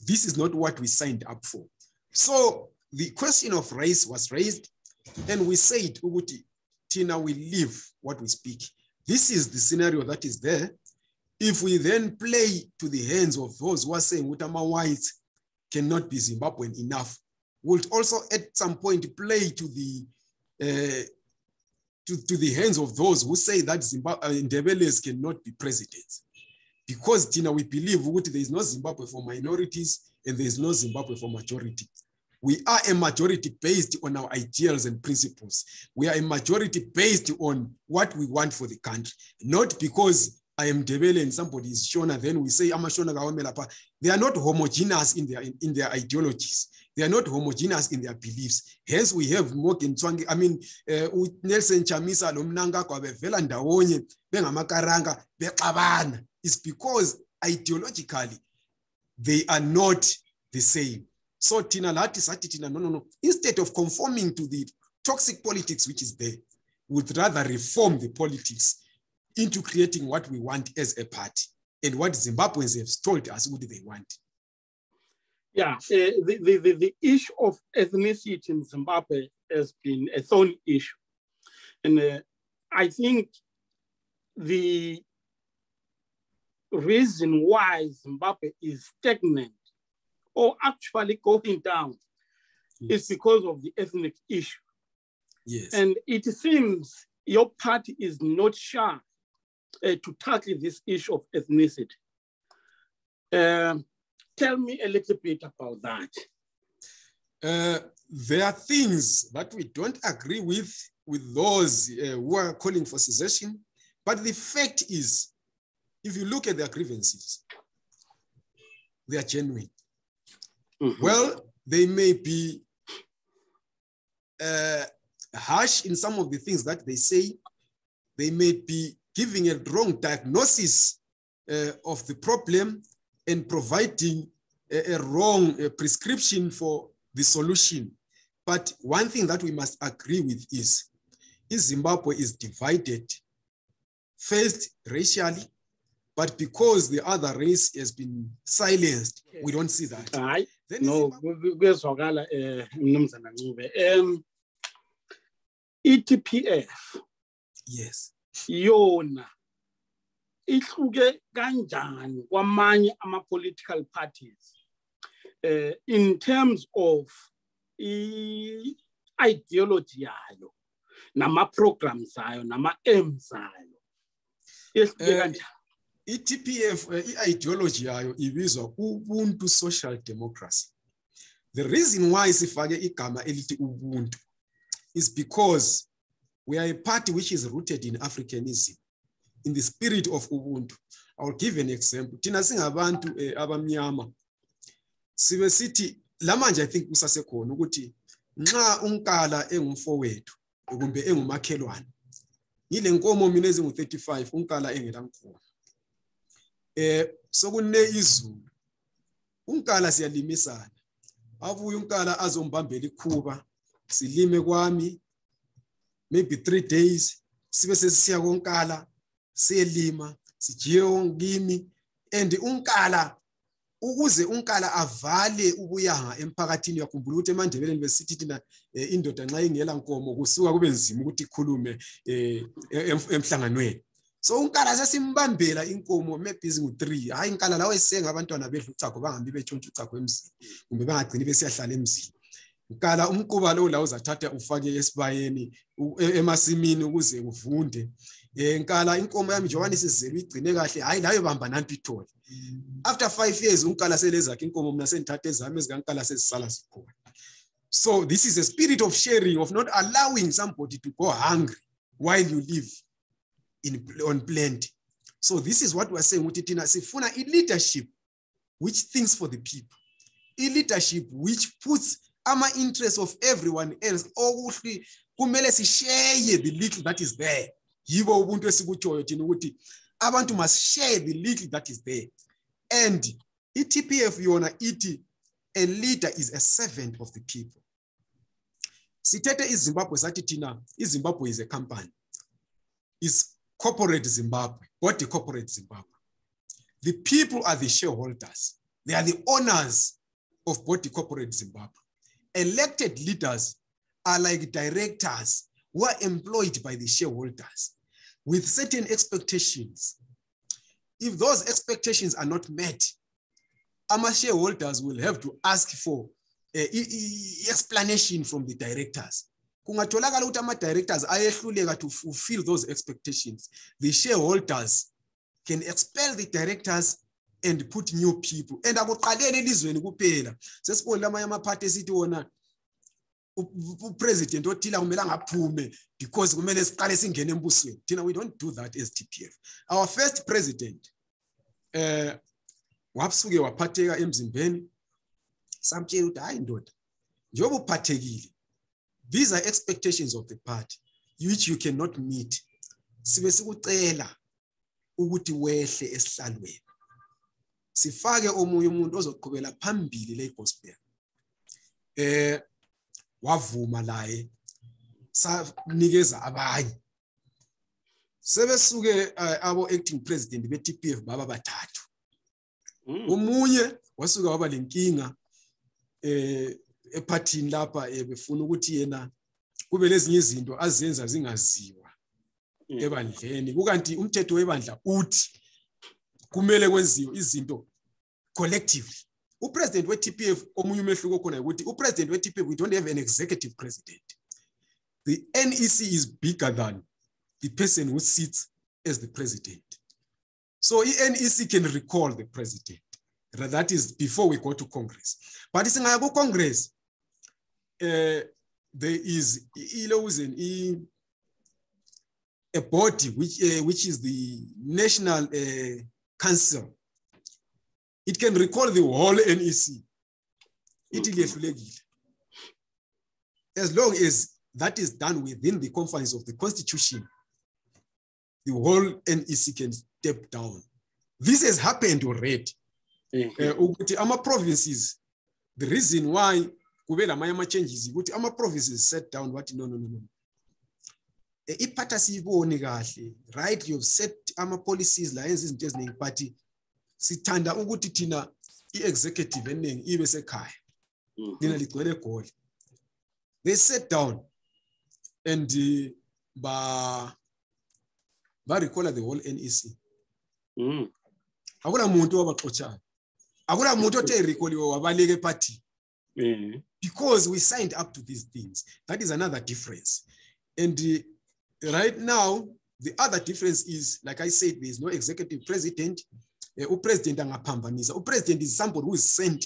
This is not what we signed up for. So the question of race was raised and we said, Tina, we live what we speak. This is the scenario that is there. If we then play to the hands of those who are saying Utama whites cannot be Zimbabwean enough, we'll also at some point play to the hands of those who say that Ndebeles cannot be presidents. Because Tina, we believe there is no Zimbabwe for minorities and there is no Zimbabwe for majority. We are a majority based on our ideals and principles. We are a majority based on what we want for the country. Not because I am Ndebele and somebody is Shona, then we say, I'm a Shona Gawamelapa. They are not homogeneous in their ideologies. They are not homogeneous in their beliefs. Hence, we have Nelson Chamisa, Lomnanga, Kwabevela Ndawonye, Bengamakaranga, Bekabana. It's because ideologically, they are not the same. So Tina Lati Sati Tina, no. Instead of conforming to the toxic politics which is there, would rather reform the politics into creating what we want as a party and what Zimbabweans have told us what they want. Yeah, the issue of ethnicity in Zimbabwe has been a thorny issue. And I think the reason why Zimbabwe is stagnant or actually going down is because of the ethnic issue. Yes. And it seems your party is not shy to tackle this issue of ethnicity. Tell me a little bit about that. There are things that we don't agree with those who are calling for secession. But the fact is, if you look at their grievances, they are genuine. Mm-hmm. Well, they may be harsh in some of the things that they say. They may be giving a wrong diagnosis of the problem and providing a wrong prescription for the solution. But one thing that we must agree with is Zimbabwe is divided, first racially, but because the other race has been silenced, we don't see that. No, ETPF. Yes. Yona. Ihluke kanjani kwamanye ama-political parties in terms of ideology yayo, nama-programs ayo, nama-aims ayo. Ihluke kanjani? ETPF, ideology yayo ibizwa Ubuntu Social Democracy. The reason why sifake igama elithi Ubuntu is because we are a party which is rooted in Africanism, in the spirit of Ubuntu. I will give an example. Thina singabantu abamnyama sibe sithi lamanje I think kusasekhona ukuthi nxa unkala engumfowethu kumbe engumakhelwane yile nkomo mina ezingu35 unkala engelankomo sokune izulu unkala siyalimisana abuye unkala azombambela ikhuba silime kwami maybe 3 days sibe sesiya konkala selima sijiye ngimi and unkala ukuze unkala avale ubuyanga emphakathini yakhumbula ukuthi eMandebeleni besithi thina indoda nxa ingela nkomo kusuka kube nzima ukuthi ikhulume emhlanganweni. So unkala sesimbambela inkomo maybe izingu3 hayi inkala lawe senga abantwana bedlu uchago bangambi betshontsha uchago emzini kumbe bangagcini besiyahlala emzini. Unkala umquba lo la uzathatha ufake esibayeni emasimini ukuze uvunde. Nkala inkomo yami njengoba nisizele igcine kahle hayi layo bamba nantu ithole. After 5 years unkala selezakhe inkomo mina senthathe ezami ezikankala sesisala sikhona. So this is a spirit of sharing, of not allowing somebody to go hungry while you live on plenty. So this is what we are saying ukuthi thina sifuna leadership which thinks for the people. Leadership which puts ama interests of everyone else okuhli kumele sishare the little that is there. Yibo ubuntu esikutshoyo thina ukuthi abantu must share the little that is there. And ETPF yona ithi a leader is a servant of the people. Sithethe iZimbabwe sathi thina iZimbabwe is a company. Is corporate Zimbabwe, body corporate Zimbabwe. The people are the shareholders. They are the owners of body corporate Zimbabwe. Elected leaders are like directors who are employed by the shareholders with certain expectations. If those expectations are not met, our shareholders will have to ask for explanation from the directors. Kungatholakala ukuthi ama directors ayehluleka to fulfill those expectations. The shareholders can expel the directors and put new people. And akuqaleni elizweni kuphela. Sesibona amanye ama party esithi wona upresident othila kumele angaphume because kumele siqale singene embusweni. Thina we don't do that as TPF. Our first president wapsuke waphatheka emzimbeni samtshela ukuthi hayi ndoda njengoba uphathekile, these are expectations of the party which you cannot meet. Sibe sikucela ukuthi wehle esihlalweni sifake omunye umuntu ozoqhubela phambili le gospel. Wavuma laye sanikeza abanye sebesuke abo acting president be-TPF baba bathathu. Omunye wasuka waba lenkinga ephathini lapha befuna ukuthi yena kube lezinye izinto azenza zingaziwa ebandleni, kukanti umthetho webandla uthi kumele kwenziwe izinto collectively. President with TPF, President with TPF, we don't have an executive president. The NEC is bigger than the person who sits as the president. So the NEC can recall the president. That is before we go to Congress. But it's in our Congress. There is a body which is the National Council. It can recall the whole NEC. As long as that is done within the confines of the Constitution, the whole NEC can step down. This has happened already. Provinces, the reason why Kubela changes, provinces set down what no. Right, you've set policies like this party. Sitanda ukuthi thina executive eningi ibe sekhaya. Lina ligcwele egoli. They sat down and recall the whole NEC. Akula muntu wabaxotshayo. Akula muntu othe recalliwe wabaleke party. Because we signed up to these things. That is another difference. And right now, the other difference is, like I said, there is no executive president. President angaphambanisa. President is somebody who is sent.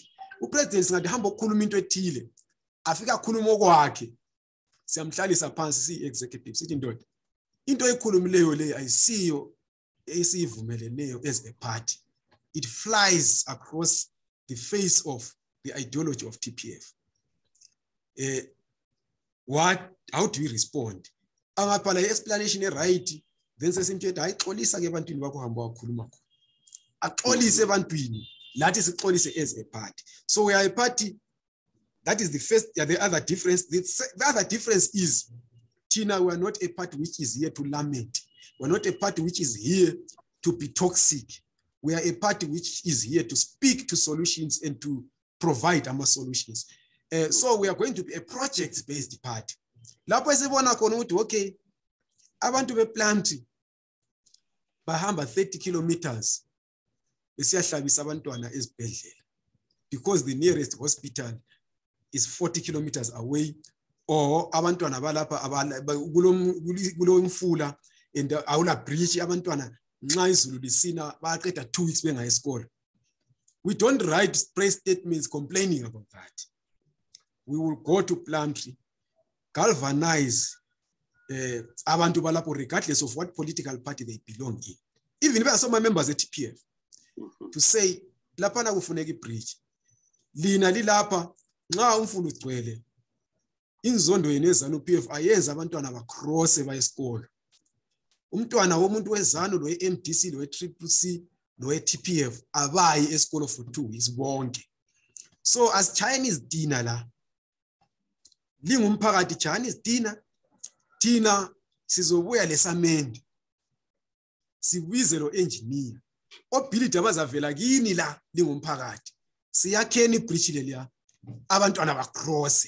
President singahamba ukukhuluma into ethile. Afika khuluma okwakhe. Siyamhlalisa phansi si executive sithi ndoda. Into ekhulumileyo le ayisiyo esivumeleneyo as a party. It flies across the face of the ideology of TPF. How do we respond? Angaphala explanation right, then sesimthe ayixolisa ke ebantwini bakho hamba wakhuluma khona. Axolise ebantwini, lathi sixolise as a party. So we are a party. That is the first, the other difference. The other difference is, Tina, we are not a party which is here to lament. We are not a party which is here to be toxic. We are a party which is here to speak to solutions and to provide our solutions. So we are going to be a project-based party. Lapho esibona khona ukuthi okay, abantu beplant bahamba 30 kilometers besiyahlabisa abantwana ezibhedlela because the nearest hospital is 40 kilometers away, or abantwana balapha kulo mfula and awula bridge abantwana nxa izulu lisina baqeda 2 weeks bengayi esikole. We don't write press statements complaining about that. We will go to Plumtree, galvanize abantu balapho regardless of what political party they belong in. Even if some members at TPF, to say lapha na kufuneka ibridge. Lina lilapha nxa umfula ugcwele. Inzondo yenezana uPF ayenza abantwana bacross bayesikole. Umntwana womuntu wezana lo MDC lo CCC lo TPF abayi esikole for 2 weeks bonke. So as Chinese dinner la lingumphakathi Chinese dinner thina sizobuya lesamende sibize lo engineer obuild abazavela kini la lingumphakathi siyakheni bridge lelia abantwana bacross.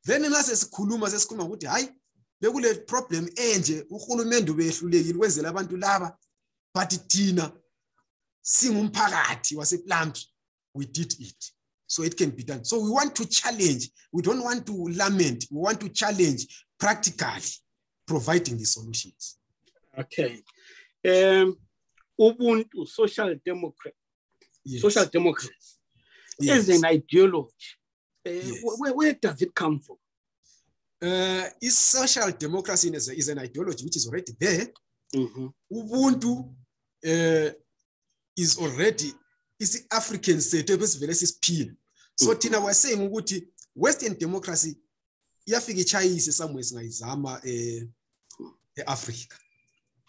Then nase sikhuluma ukuthi hayi bekule problem enje uhulumende ubehlulekile kwenzela abantu laba, but thina singumphakathi wasePlumtree we did it. So it can be done. So we want to challenge. We don't want to lament. We want to challenge practically, providing the solutions. Okay. Ubuntu Social Democracy. Yes. Social Democracy is an ideology. Yes. Where does it come from? Social democracy is an ideology which is already there. Ubuntu is already the African setup is very peel. So Tina was saying ukuthi Western democracy iyafika ichayise somewhere singayizama Africa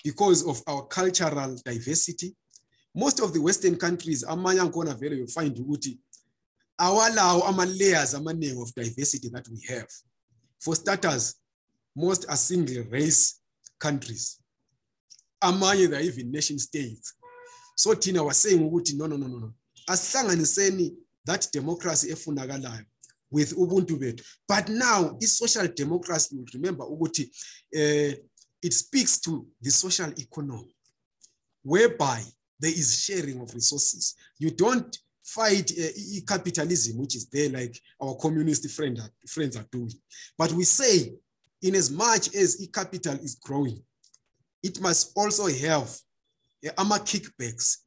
because of our cultural diversity. Most of the Western countries amanye angona vele you find ukuthi awalawo ama layers amaningi of diversity that we have. For starters, most are single race countries. Amanye they are even nation states. So Tina was saying ukuthi no. Asihlanganiseni that democracy efunakalayo with Ubuntu bethu. But now is social democracy, you remember ukuthi it speaks to the social economy whereby there is sharing of resources. You don't fight capitalism, which is there like our communist friends are doing. But we say, in as much as capital is growing, it must also have kickbacks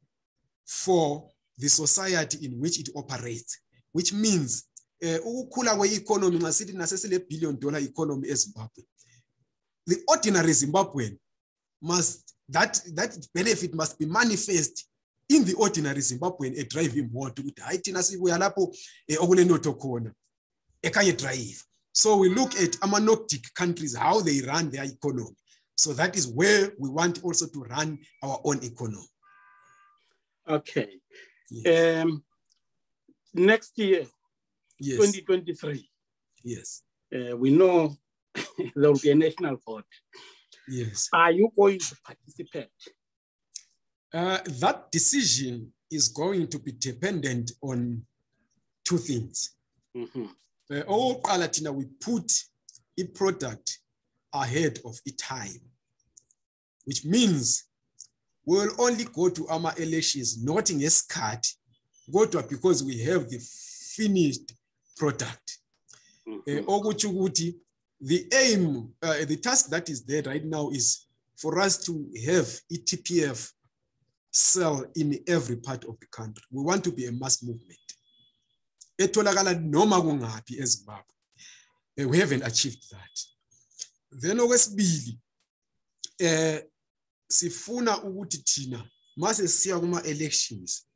for the society in which it operates, which means ukukhula kwe-economy ngasithi nasesile $1 billion economy eZimbabwe. The ordinary Zimbabwean must, that benefit must be manifest in the ordinary Zimbabwean driving motor. So we look at Nordic countries, how they run their economy. So that is where we want also to run our own economy. Okay. Yes. Next year, yes. 2023. Yes. We know there will be a national vote. Yes. Are you going to participate? That decision is going to be dependent on two things. We put a product ahead of a time, which means we'll only go to our elections not in a scat, go to because we have the finished product. The aim, the task that is there right now is for us to have TPF cell in every part of the country. We want to be a mass movement. We haven't achieved that. Then okwesibili, sifuna ukuthi thina mase siya kuma elections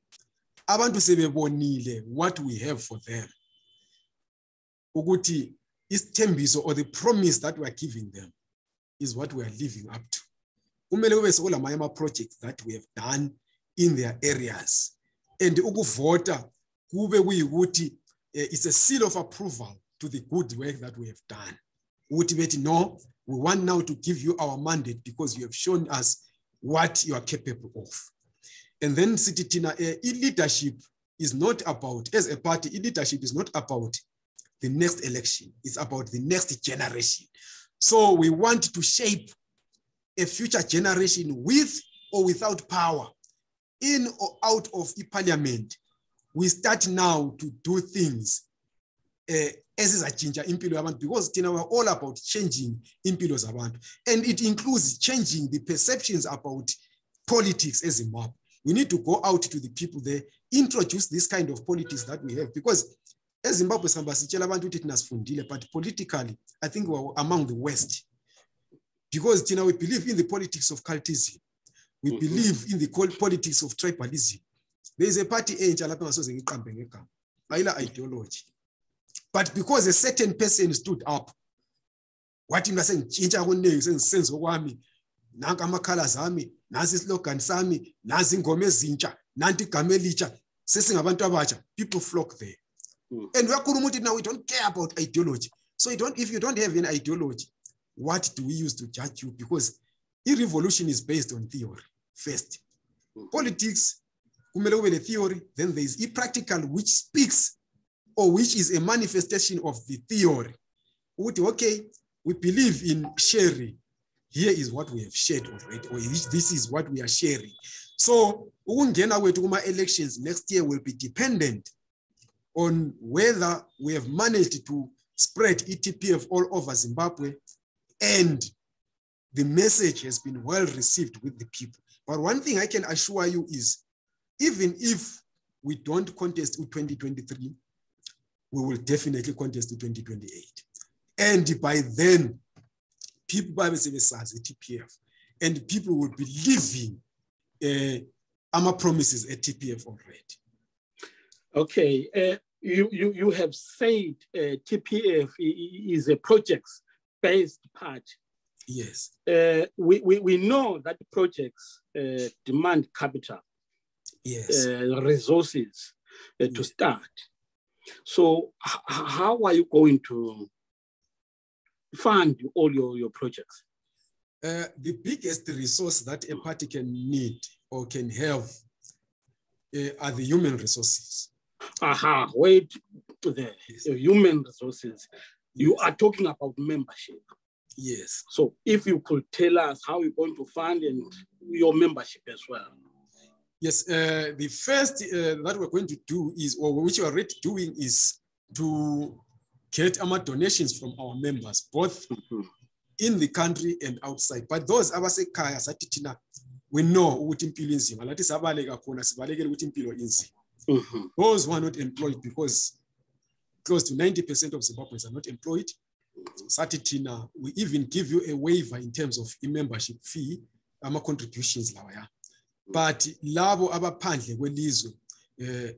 abantu sebebonile what we have for them, ukuthi isithembiso or the promise that we are giving them is what we are living up to. Kumele kube sokulamanye ama projects that we have done in their areas, and ukuvota kube kuyikuthi it's a seal of approval to the good work that we have done. Ukuthi bethi no, we want now to give you our mandate because you have shown us what you are capable of. And then Sititina, leadership is not about, as a party, leadership is not about the next election. It's about the next generation. So we want to shape a future generation with or without power, in or out of the parliament. We start now to do things as is a change impilo yabantu, because we're all about changing impilo zabantu, and it includes changing the perceptions about politics as Zimbabwe. We need to go out to the people there, introduce this kind of politics that we have, because as Zimbabwe, but politically, I think we're among the West. Because we believe in the politics of cultism. We believe in the politics of tribalism. There is a party ideology. But because a certain person stood up, what you are saying, sense of wami, nankamakhala zami, nazi slogan sami, nazi ngome zintsha, nanti gamelicha, sesingabantu abatsha, people flock there. And now we don't care about ideology. So if you don't have an ideology, what do we use to judge you? Because revolution is based on theory first. Politics, kumele theory, then there is practical, which speaks or which is a manifestation of the theory. Okay, we believe in sharing. Here is what we have shared already, or this is what we are sharing. So elections next year will be dependent on whether we have managed to spread ETPF all over Zimbabwe, and the message has been well received with the people. But one thing I can assure you is, even if we don't contest 2023, we will definitely contest 2028. And by then, people will be TPF, and people will be living our promises at TPF already. Okay, you have said TPF is a projects-based party. Yes. We know that projects demand capital, yes, resources to start. So how are you going to fund all your projects? The biggest resource that a party can need or can have are the human resources. Wait there. Yes. Human resources. Yes. You are talking about membership. Yes. So if you could tell us how you're going to fund and your membership as well. Yes, the first that we're going to do is, or which we're already doing, is to get our donations from our members, both in the country and outside. But those abasekhaya sathi thina, we know ukuthi impilo inzima, lathi sabaleka khona sibalekele ukuthi impilo inzima. Those who are not employed, because close to 90% of Zimbabweans are not employed, sathi thina, we even give you a waiver in terms of a membership fee, ama contributions lawa. But labo abaphandle kwelizwe,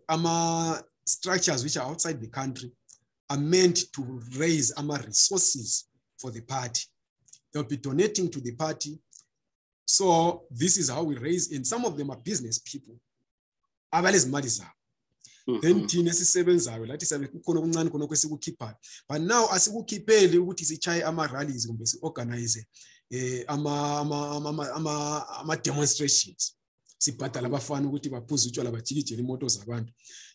ama structures which are outside the country are meant to raise ama resources for the party. They'll be donating to the party. So this is how we raise, and some of them are business people. Then thina sisebenzayo lathi sabe kukhona okuncane khona kwesikukhiphayo. But now asikukhipheli ukuthi sichaye ama rallies kumbe si organize ama demonstrations. Sibhadala abafana ukuthi baphuze utshwala bajikijele imoto zabantu.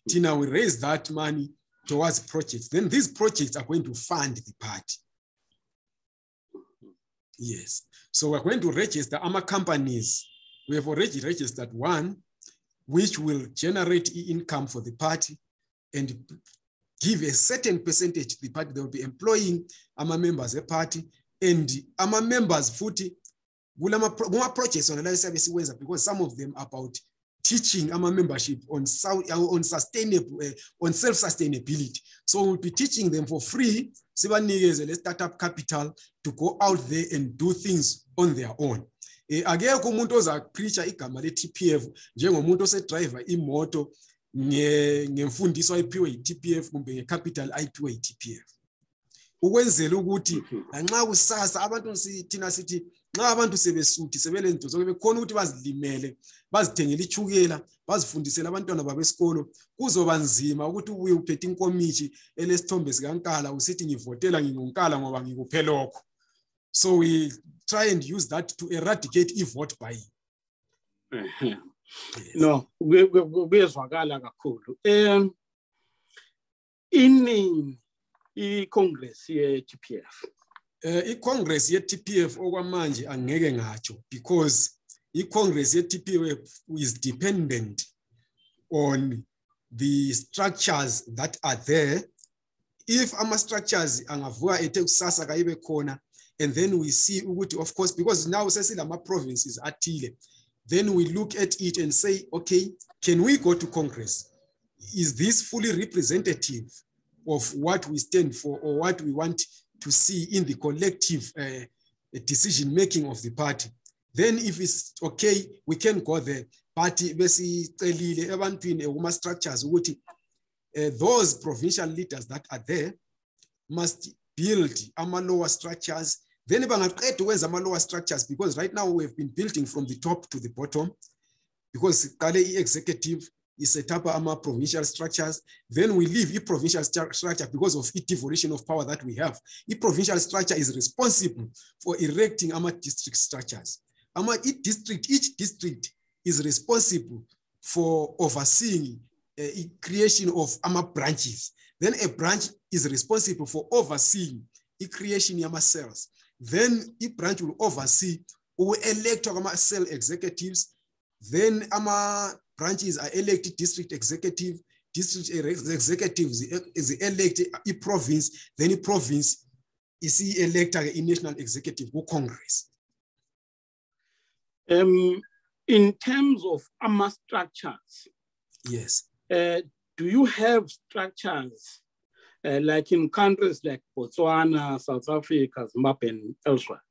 Thina we raise that money towards projects. Then these projects are going to fund the party. Yes. So we're going to register our companies. We have already registered one, which will generate income for the party and give a certain percentage to the party. They will be employing our members, a party, and our members footy more projects on the because some of them are about teaching our membership on sustainable, on self-sustainability. So we'll be teaching them for free, startup capital to go out there and do things on their own. Akekho umuntu ozapreacha igama le-TPF njengomuntu osedriver imoto ngemfundiso ayiphiwe yi-TPF kumbe ngecapital ayiphiwe yi-TPF. Ukwenzela ukuthi lanxa kusasa abantu thina sithi nxa abantu sebesuthi sebelento sokubekhona ukuthi bazilimele, bazithengele ichukela, bazifundisele abantwana babesikolo, kuzoba nzima ukuthi ubuye uphethe inkomithi elesithombe sikankala usithi ngivotela ngingunkala ngoba ngikuphe lokho. So we try and use that to eradicate e-vote buying. No, kuyezwakala kakhulu. Iningi i-Congress ye-TPF. I-Congress ye-TPF okwamanje angeke ngatsho, because i-Congress ye-TPF is dependent on the structures that are there. If ama structures angavuka ethe kusasa kayibe khona, and then we see ukuthi, of course, because now sesilama provinces athile, then we look at it and say, okay, can we go to Congress? Is this fully representative of what we stand for or what we want to see in the collective decision making of the party? Then if it's okay, we can go there. Party besicelile ebantwini ekuma structures ukuthi those provincial leaders that are there must build ama lower structures. Then bangaqeda ukwenza ama lower structures, because right now we have been building from the top to the bottom, because qale i-executive is set up ama provincial structures. Then we leave provincial structure because of devolution of power that we have. Provincial structure is responsible for erecting ama district structures. Each district is responsible for overseeing creation of ama branches. Then a branch is responsible for overseeing the creation of ama cells. Then a branch will oversee or elect ama cell executives. Then ama branches are elected district executive. District executives is elected a province. Then a province is elected a national executive or Congress. In terms of AMA structures, yes. Do you have structures like in countries like Botswana, South Africa, Zimbabwe, and elsewhere?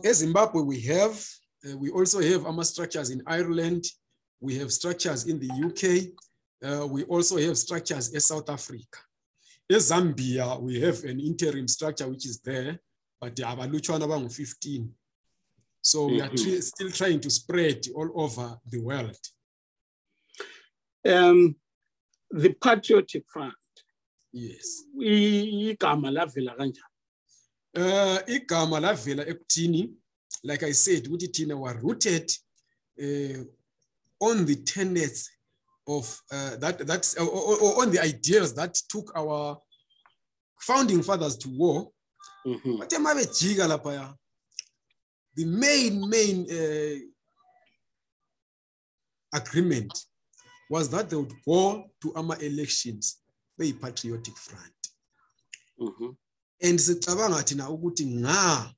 As Zimbabwe, we also have AMA structures in Ireland. We have structures in the UK. We also have structures in South Africa. In Zambia, we have an interim structure which is there, but they have a 15. So we are still trying to spread all over the world. The Patriotic Front. Yes. Igama lavela kanjani? Igama lavela ekuthini, like I said, ukuthi thina were rooted on the tenets of that's on the ideas that took our founding fathers to war. But the main agreement was that they would go to our elections by Patriotic Front. And sicabanga thina ukuthi nga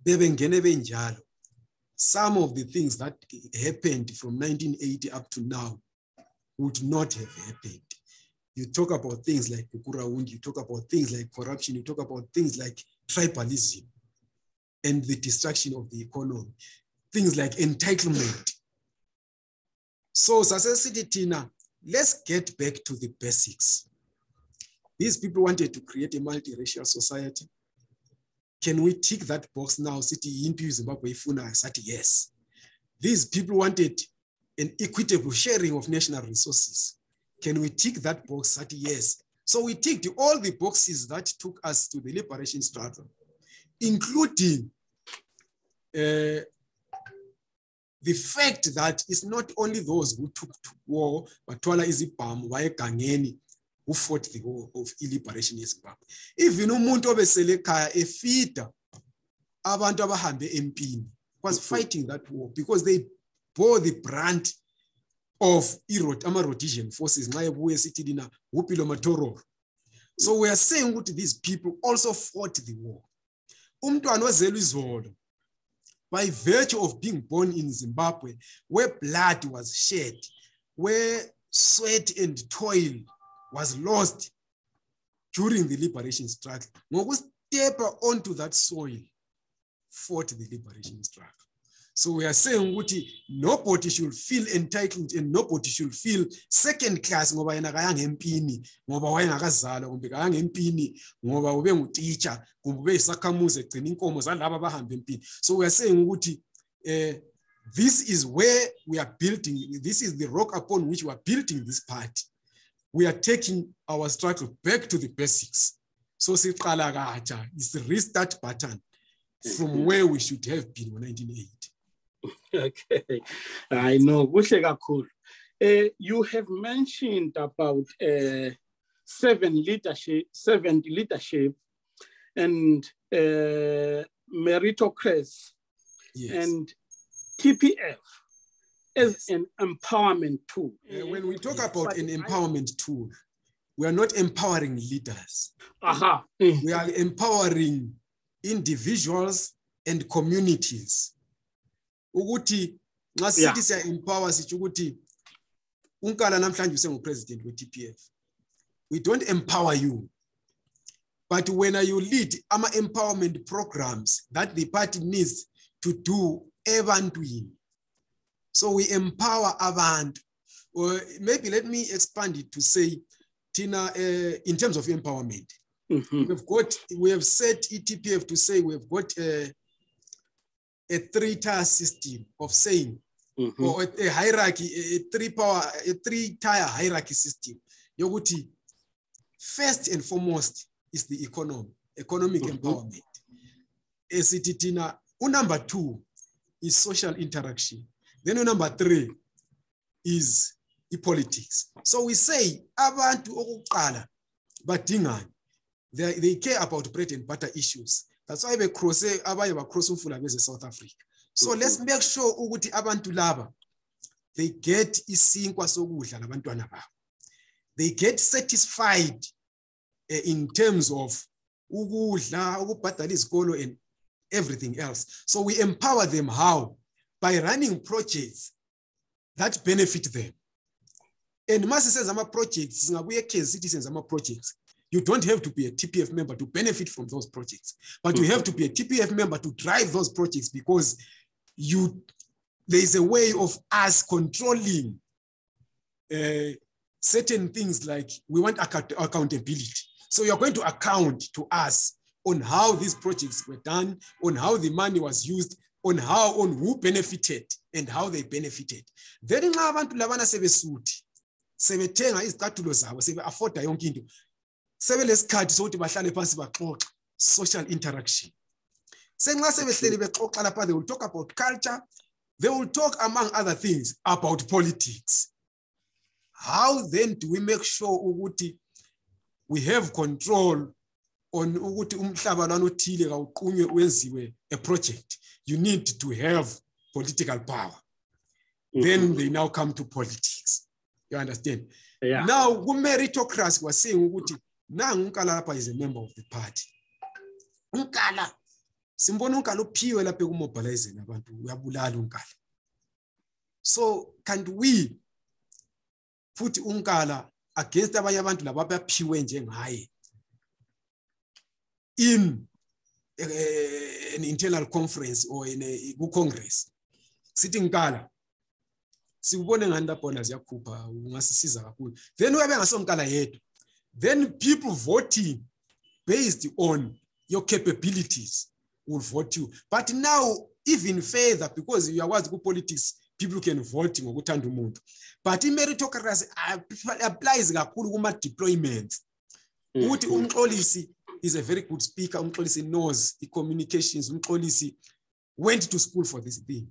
bebengene benjalo, some of the things that happened from 1980 up to now would not have happened. You talk about things like Kukurawundi, you talk about things like corruption, you talk about things like tribalism and the destruction of the economy, things like entitlement. So, Tina, let's get back to the basics. These people wanted to create a multiracial society. Can we tick that box now? City into Zimbabwe Funa said yes. These people wanted an equitable sharing of national resources. Can we tick that box? Said yes. So we ticked all the boxes that took us to the liberation struggle, including the fact that it's not only those who took to war, but Twala Izipam, Waekangeni, who fought the war of liberation in Zimbabwe. Even umuntu obeseleka efita abantu abahambe empini was fighting that war because they bore the brunt of Rhodesian forces. So we are saying that these people also fought the war. Umntwana ozelwe izolo, by virtue of being born in Zimbabwe, where blood was shed, where sweat and toil was lost during the liberation struggle, Ngoku step onto that soil, fought the liberation struggle. So we are saying that nobody should feel entitled and nobody should feel second class ngoba yena kayanga empini, ngoba wayengakazalwa kumbe kayanga empini, ngoba ube ngutitsha kumbe ube isakhamuzi egcina inkomo zalabo abahamba empini. So we are saying that this is where we are building, this is the rock upon which we are building this party. We are taking our struggle back to the basics. So siqala katsha is the restart button from where we should have been in 1980. Okay, I know. You have mentioned about servant leadership and meritocracy, yes, and TPF as an empowerment tool. When we talk about an empowerment tool, we are not empowering leaders. We are empowering individuals and communities. Ukuthi nxa sithi siya empower sithi ukuthi unkala namhlanje usengupresident we-TPF. We don't empower you. But when you lead ama empowerment programs that the party needs to do ebantwini. So we empower abantu. Or maybe let me expand it to say, Tina, in terms of empowerment, we have set TPF to say we've got a three-tier system of saying, or a hierarchy, a three-tier hierarchy system. Yoguti, first and foremost is the economic empowerment. Tina, number 2 is social interaction. Then number 3 is the politics. So we say, abantu okuqala badingani. They care about bread and butter issues. That's why we cross umfula beze South Africa. So let's make sure ukuthi abantu laba they get isinkwa sokudla labantwana babo. They get satisfied in terms of ukudla, ukubhadala izikolo and everything else. So we empower them how? By running projects that benefit them. And mase says ama projects singabuye case citizens ama projects. You don't have to be a TPF member to benefit from those projects, but you have to be a TPF member to drive those projects because there is a way of us controlling certain things like we want accountability. So you're going to account to us on how these projects were done, on how the money was used, on who benefited and how they benefited. Then abantu labana sebesuthi, sebethenga izicathulo zabo, sebe afforda yonke into. Sebelesikhathi sokuthi bahlale phansi baxoxe social interaction. Senxa sebehleli bexoxa lapha, they will talk about culture, they will talk among other things about politics. How then do we make sure ukuthi we have control on ukuthi umhlaba lanothile kawuqunywe wenziwe a project? You need to have political power. then they now come to politics. You understand? Yeah. Now, meritocracy was saying, now Unkala is a member of the party. Unkala, simbona unkala uphiwe lapha ekumobilizing abantu uyabulala unkala. So can't we put unkala against abanye abantu laba abaphiwe njengaye in an internal conference or in a congress? Sitting unkala sikubone ngani lapho na ziyakhupha ungasisiza kakhulu. Then uyabe ngasomkala yedwa. Then people voting based on your capabilities will vote you. But now, even further, because you are what politics, people can vote ngokuthanda umuntu. But meritocracy applies kakhulu kuma deployments. Ukuthi umxolisi is a very good speaker. Umxolisi knows the communications. Umxolisi went to school for this thing.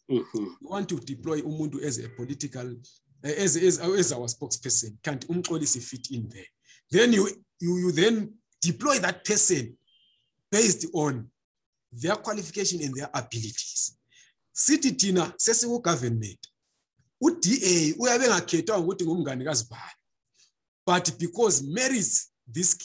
You want to deploy umuntu as a political, as our spokesperson. Can't umxolisi fit in there? Then you then deploy that person based on their qualification and their abilities. City Tina sesiwu government. UDA uyabe ngakhetwa ukuthi ngumngane kaZibani. But because merits this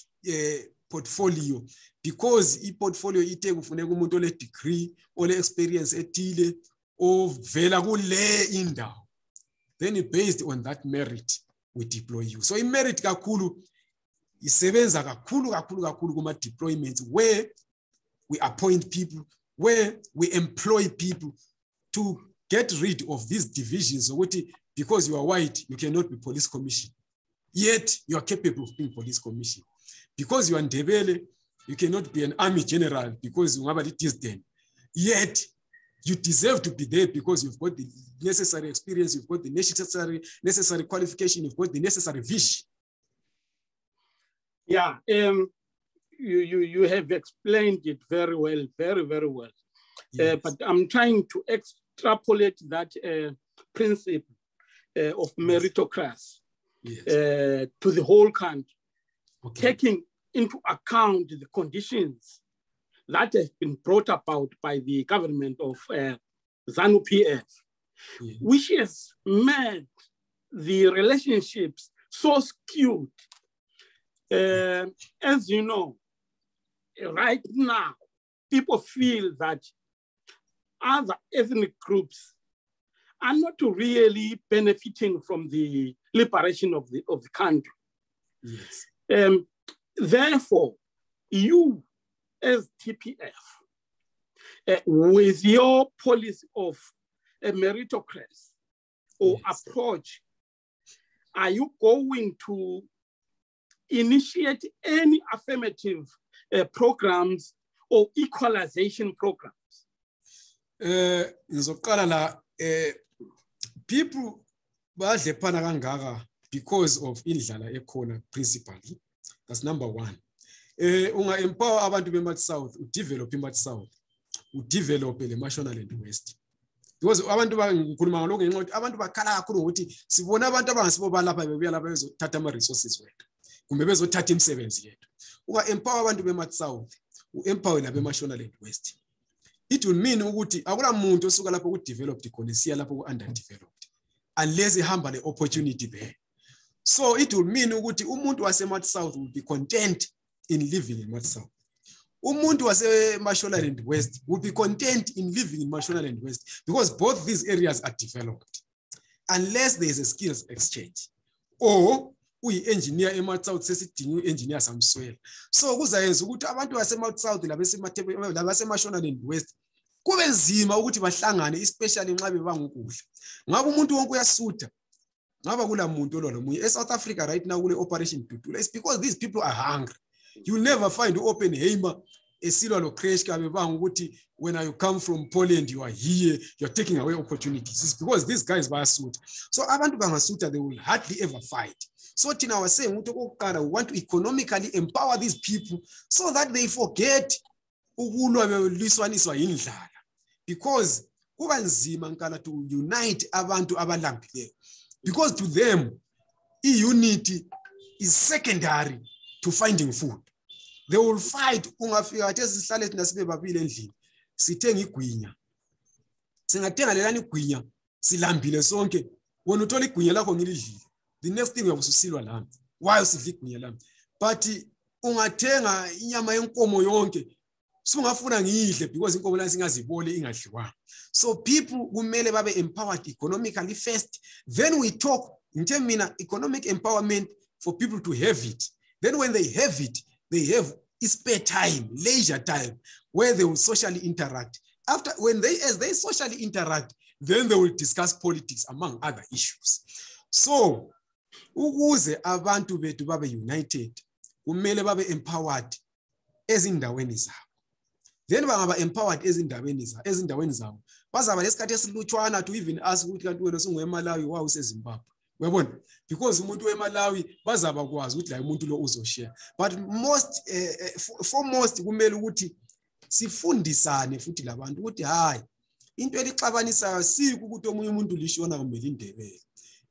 portfolio, because i-portfolio ite kufuneka umuntu ole degree, ole experience ethile, ovela kule indawo. Then based on that merit we deploy you. So i-merit kakhulu isebenza kakhulu kuma deployments where we appoint people, where we employ people to get rid of these divisions. So because you are white, you cannot be police commission. Yet you are capable of being police commission. Because you are Ndebele, you cannot be an army general because you have a disdain. Yet you deserve to be there because you've got the necessary experience, you've got the necessary qualification, you've got the necessary vision. Yeah, you have explained it very well, very, very well. Yes. But I'm trying to extrapolate that principle of meritocracy to the whole country, taking into account the conditions that have been brought about by the government of ZANU-PF, which has made the relationships so skewed. As you know, right now, people feel that other ethnic groups are not really benefiting from the liberation of the country. Yes. Therefore, you as TPF, with your policy of a meritocracy or approach, are you going to initiate any affirmative programs or equalization programs? People badlephana kangaka because of indlala ekhona principally. That's number one. Unga empower abantu beMathi South, udevelop iMathi South, udevelop le Mashonaland West. Because abantu bangikhuluma ngalokho ngenxa ukuthi abantu bakhala kakhulu ukuthi sibona abantu abangasibo balapha bebuya lapha bezothatha ama resources wethu. Kumbe bezothatha imisebenzi yethu. Unga empower abantu beMathi South, uempower la beMashonaland West. It will mean ukuthi akula muntu osuka lapho ku developed khona siya lapho ku underdeveloped unless ihamba le opportunity there. So it will mean ukuthi umuntu waseMathi South will be content in living in Mathi South. Umuntu waseMashonaland West will be content in living in Mashonaland West because both these areas are developed unless there is a skills exchange or uyi-engineer eMathi South sesidinga u-engineer samswela. So kuzayenza ukuthi abantu baseMathi South labaseMashonaland West kube nzima ukuthi bahlangane especially nxa bebangukudla. Ngabe umuntu wonke uyasutha. Ngaba kula muntu lo munye eSouth Africa right now kule operation Dudula. It's because these people are hungry. You will never find open Heimer esilwa lo crash kabe banga ukuthi when you come from Poland you are here, you are taking away opportunities. It's because these guys bayasuta. So abantu bangasuta they will hardly ever fight. So Tina was saying we want to economically empower these people so that they forget ukulwa beliswaniswa yindlala. Because kuba nzima nkala to unite abantu abalambileyo. Because to them, unity is secondary to finding food. They will fight. Ungafika sihlale thina sibe babili endlini. Sithenga igwinya. Singathenga lelani igwinya silambile sonke wona uthola igunya lakho ngilidlile the next thing uyabususilwa lami why usidla igunya lami but ungathenga inyama yenkomo yonke sungafuna ngidle because inkomo lani singazibole ingadliwa. So people kumele babe empowered economically first, then we talk in terms of economic empowerment for people to have it. Then when they have it, they have spare time, leisure time, where they will socially interact. After as they socially interact, then they will discuss politics among other issues. So ukuze abantu bethu babe united, kumele babe empowered ezindaweni zabo. Then bangaba empowered ezindaweni zabo. Bazaba lesikhathi esilutshwana to even ask ukuthi kanti wena sungweMalawi wa useZimbabwe. Uyabona? Because umuntu weMalawi bazaba kwazi ukuthi la umuntu lo uzoshare. But foremost kumele ukuthi sifundisane futhi labantu ukuthi hayi into elixabanisayo siku ukuthi omunye umuntu lishona kumbe indebele.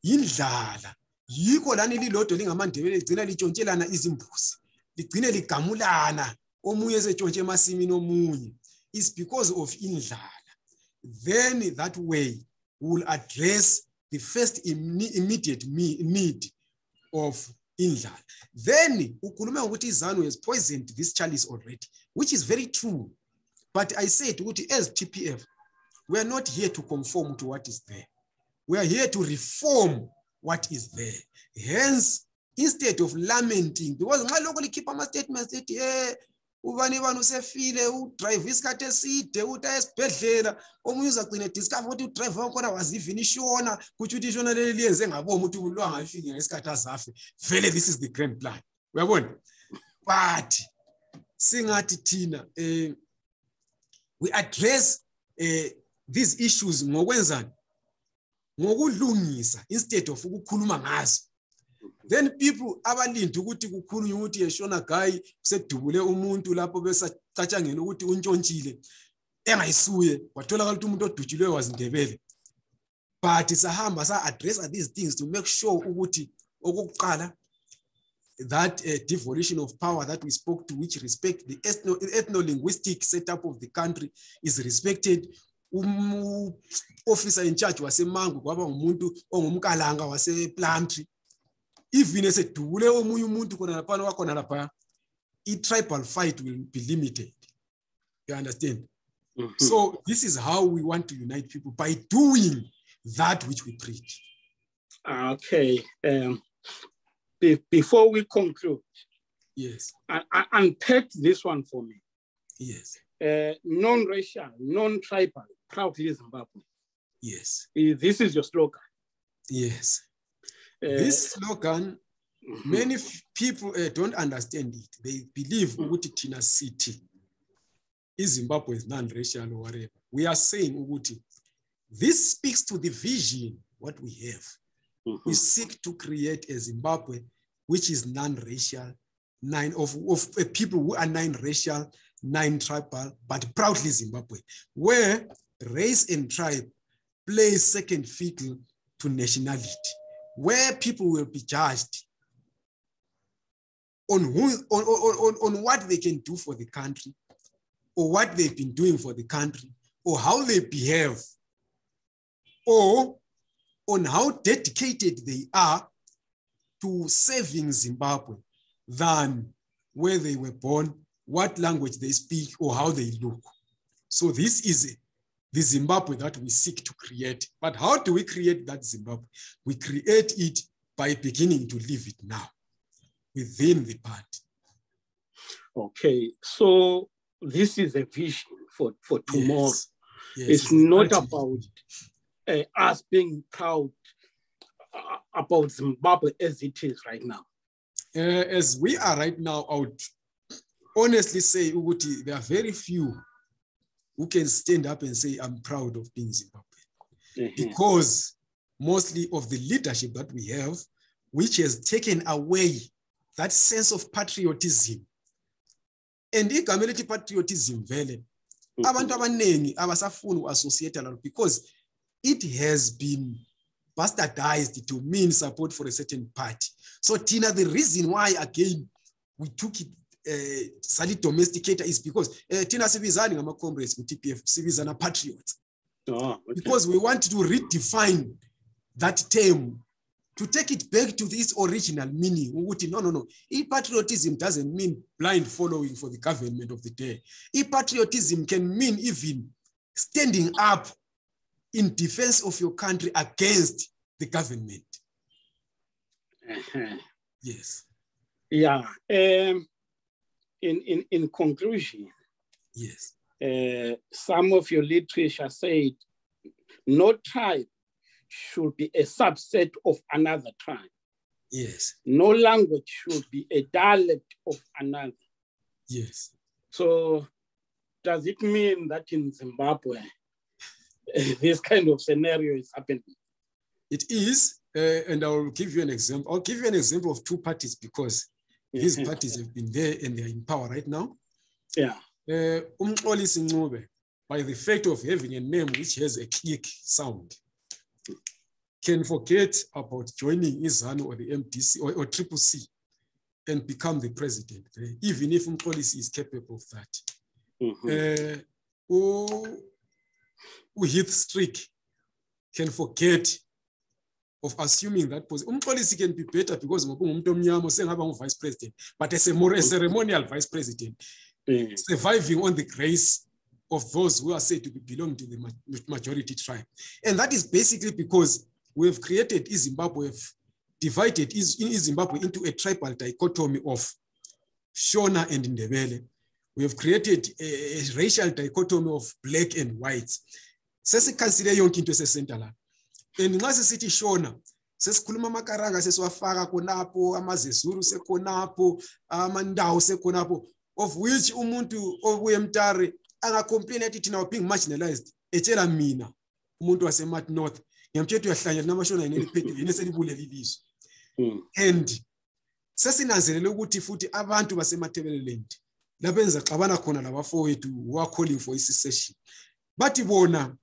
Yindlala. Yikho lani lilodwa lingamandebele ligcina litshontshelana izimbuzi. Ligcine ligamulana. Omunye esetshontshe emasimini omunye. It's because of indlala. Then that way we will address the first immediate need of indlala. Then ukhuluma ukuthi izanu has poisoned this chalice already, which is very true. But I said as TPF, we are not here to conform to what is there. We are here to reform what is there. Hence, instead of lamenting, because my locally keep a statement that ubani bani usefile udrive isikhathi eside uta esibhedlela omunye uzagcina discover ukuthi udrive wakhona wazivini ishona kuthi uthi ishona leli liyenze ngabomu ukuthi ulwa ngafike ngesikhathi azafe vele this is the grand plan. Uyabona? But singathi thina we address these issues ngokwenzani ngokulungisa instead of ukukhuluma ngazo. Then people abalindi ukuthi kukhulunywe ukuthi yeshona guy usedubule umuntu lapho besacatshangene ukuthi untshontsile engayisuye wathola ukuthi umuntu odutshilwe wazindebele. But sahamba sa address these things to make sure ukuthi okokuqala that devolution of power that we spoke to, which respect the ethno-linguistic setup of the country, is respected. Officer in charge waseMangu kwaba umuntu ongumkalanga wasePlumtree. Even as a dubule omunye umuntu khona lapha wakhona lapha, tribal fight will be limited. You understand? Mm-hmm. So this is how we want to unite people, by doing that which we preach. Okay. Before we conclude, yes, unpack this one for me. Yes. Non-racial, non-tribal, proudly Zimbabwe. Yes. This is your slogan. Yes. This slogan, many people don't understand it. They believe Uguti Tina City is Zimbabwe is non-racial or whatever. We are saying Uguti, this speaks to the vision, what we have. Mm-hmm. We seek to create a Zimbabwe which is non-racial, of people who are non-racial, non-tribal, but proudly Zimbabwe, where race and tribe play second fiddle to nationality, where people will be judged on what they can do for the country, or what they've been doing for the country, or how they behave, or on how dedicated they are to saving Zimbabwe than where they were born, what language they speak, or how they look. So this is the Zimbabwe that we seek to create. But how do we create that Zimbabwe? We create it by beginning to live it now within the party. Okay, so this is a vision for tomorrow. Yes. Yes, it's not about us being proud about Zimbabwe as it is right now. As we are right now, I would honestly say, Uguti, there are very few who can stand up and say, I'm proud of being Zimbabwe. Mm-hmm. Because mostly of the leadership that we have, which has taken away that sense of patriotism. And igamelithi patriotism vele, abantu abanengi abasafuni associate because it has been bastardized to mean support for a certain party. So Tina, the reason why again we took it slightly domesticated is because Tina sibizani ngama comrades ku TPF, sibizana patriots. Oh, okay. Because we want to redefine that term to take it back to its original meaning. No. Patriotism doesn't mean blind following for the government of the day. Patriotism can mean even standing up in defense of your country against the government. Yes. Yeah. In conclusion, yes, some of your literature said no tribe should be a subset of another tribe. Yes. No language should be a dialect of another. Yes. So does it mean that in Zimbabwe, this kind of scenario is happening? It is, and I'll give you an example. I'll give you an example of two parties because these parties have been there and they're in power right now. Yeah. Umxolisi Ncube, by the fact of having a name which has a click sound, can forget about joining Izanu or the MDC or Triple C and become the president, even if Umxolisi is capable of that. Heath Strick can forget of assuming that Umxolisi can be better because vice president, but as a ceremonial vice president, surviving on the grace of those who are said to belong to the majority tribe. And that is basically because we have created Zimbabwe, divided Zimbabwe into a tribal dichotomy of Shona and Ndebele. We have created a racial dichotomy of black and whites. Sesiconsider yonke into esesenta la. And nxa sisithi Shona, sesikhuluma amakaranga sesiwafaka khonapho, amazezuru sekhonapho, amandawo sekhonapho, of which umuntu obuye eMtare angacomplain athi thina being marginalized. Etshela mina umuntu waseMat North ngiyamthetho uyahlanyela namashona yini eliphethe yini selibulele ilizwe. And sesinanzelele ukuthi futhi abantu basemathebeleland labenza xabana khona labafowethu who are calling for secession. Bathi bona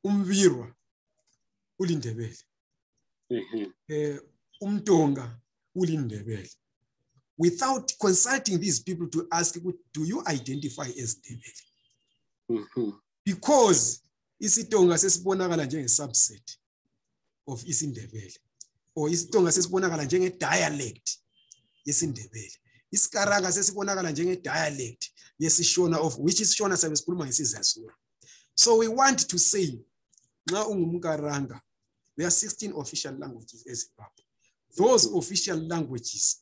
umbirwa ulindebele. Umtonga ulindebele. Without consulting these people to ask, do you identify as Ndebele? Because isitonga sesibonakala njenge subset of isiNdebele, or isitonga sesibonakala njenge dialect yesiNdebele. Isikaranga sesibonakala njenge dialect yesishona, of which is Shona sabesikhuluma ngesizazulu. So we want to say, nxa ungumkaranga, there are 16 official languages in Zimbabwe. Those official languages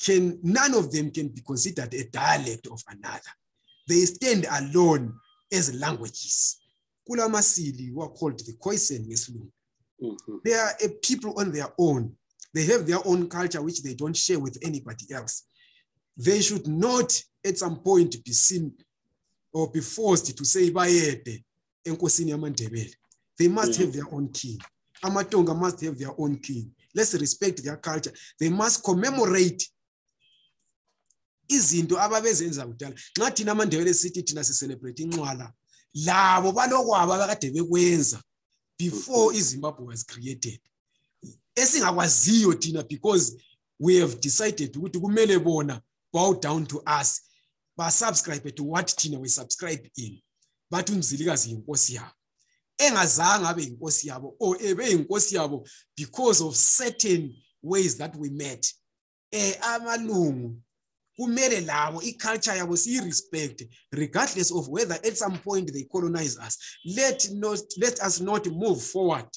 none of them can be considered a dialect of another. They stand alone as languages. Kulamasili who are called the Khoisan ngesilungu. They are a people on their own. They have their own culture which they don't share with anybody else. They should not at some point be seen or be forced to say bayede enkosini yamaNdebele. They must have their own king. Amatonga must have their own king. Let's respect their culture. They must commemorate izinto ababezenza kudala. Nxa thina amaNdebele sithi thina celebrate inxwala, labo balokwabo abakade bekwenza before iZimbabwe was created. Esingakwaziyo thina because we have decided ukuthi kumele bona bow down to us, ba subscribe to what thina we subscribe in. Bathi uMzilikazi yinkosi yabo. Engazanga abe yinkosi yabo or ebe yinkosi yabo because of certain ways that we met. Amalungu kumele labo iculture yabo si respect regardless of whether at some point they colonize us. Let us not move forward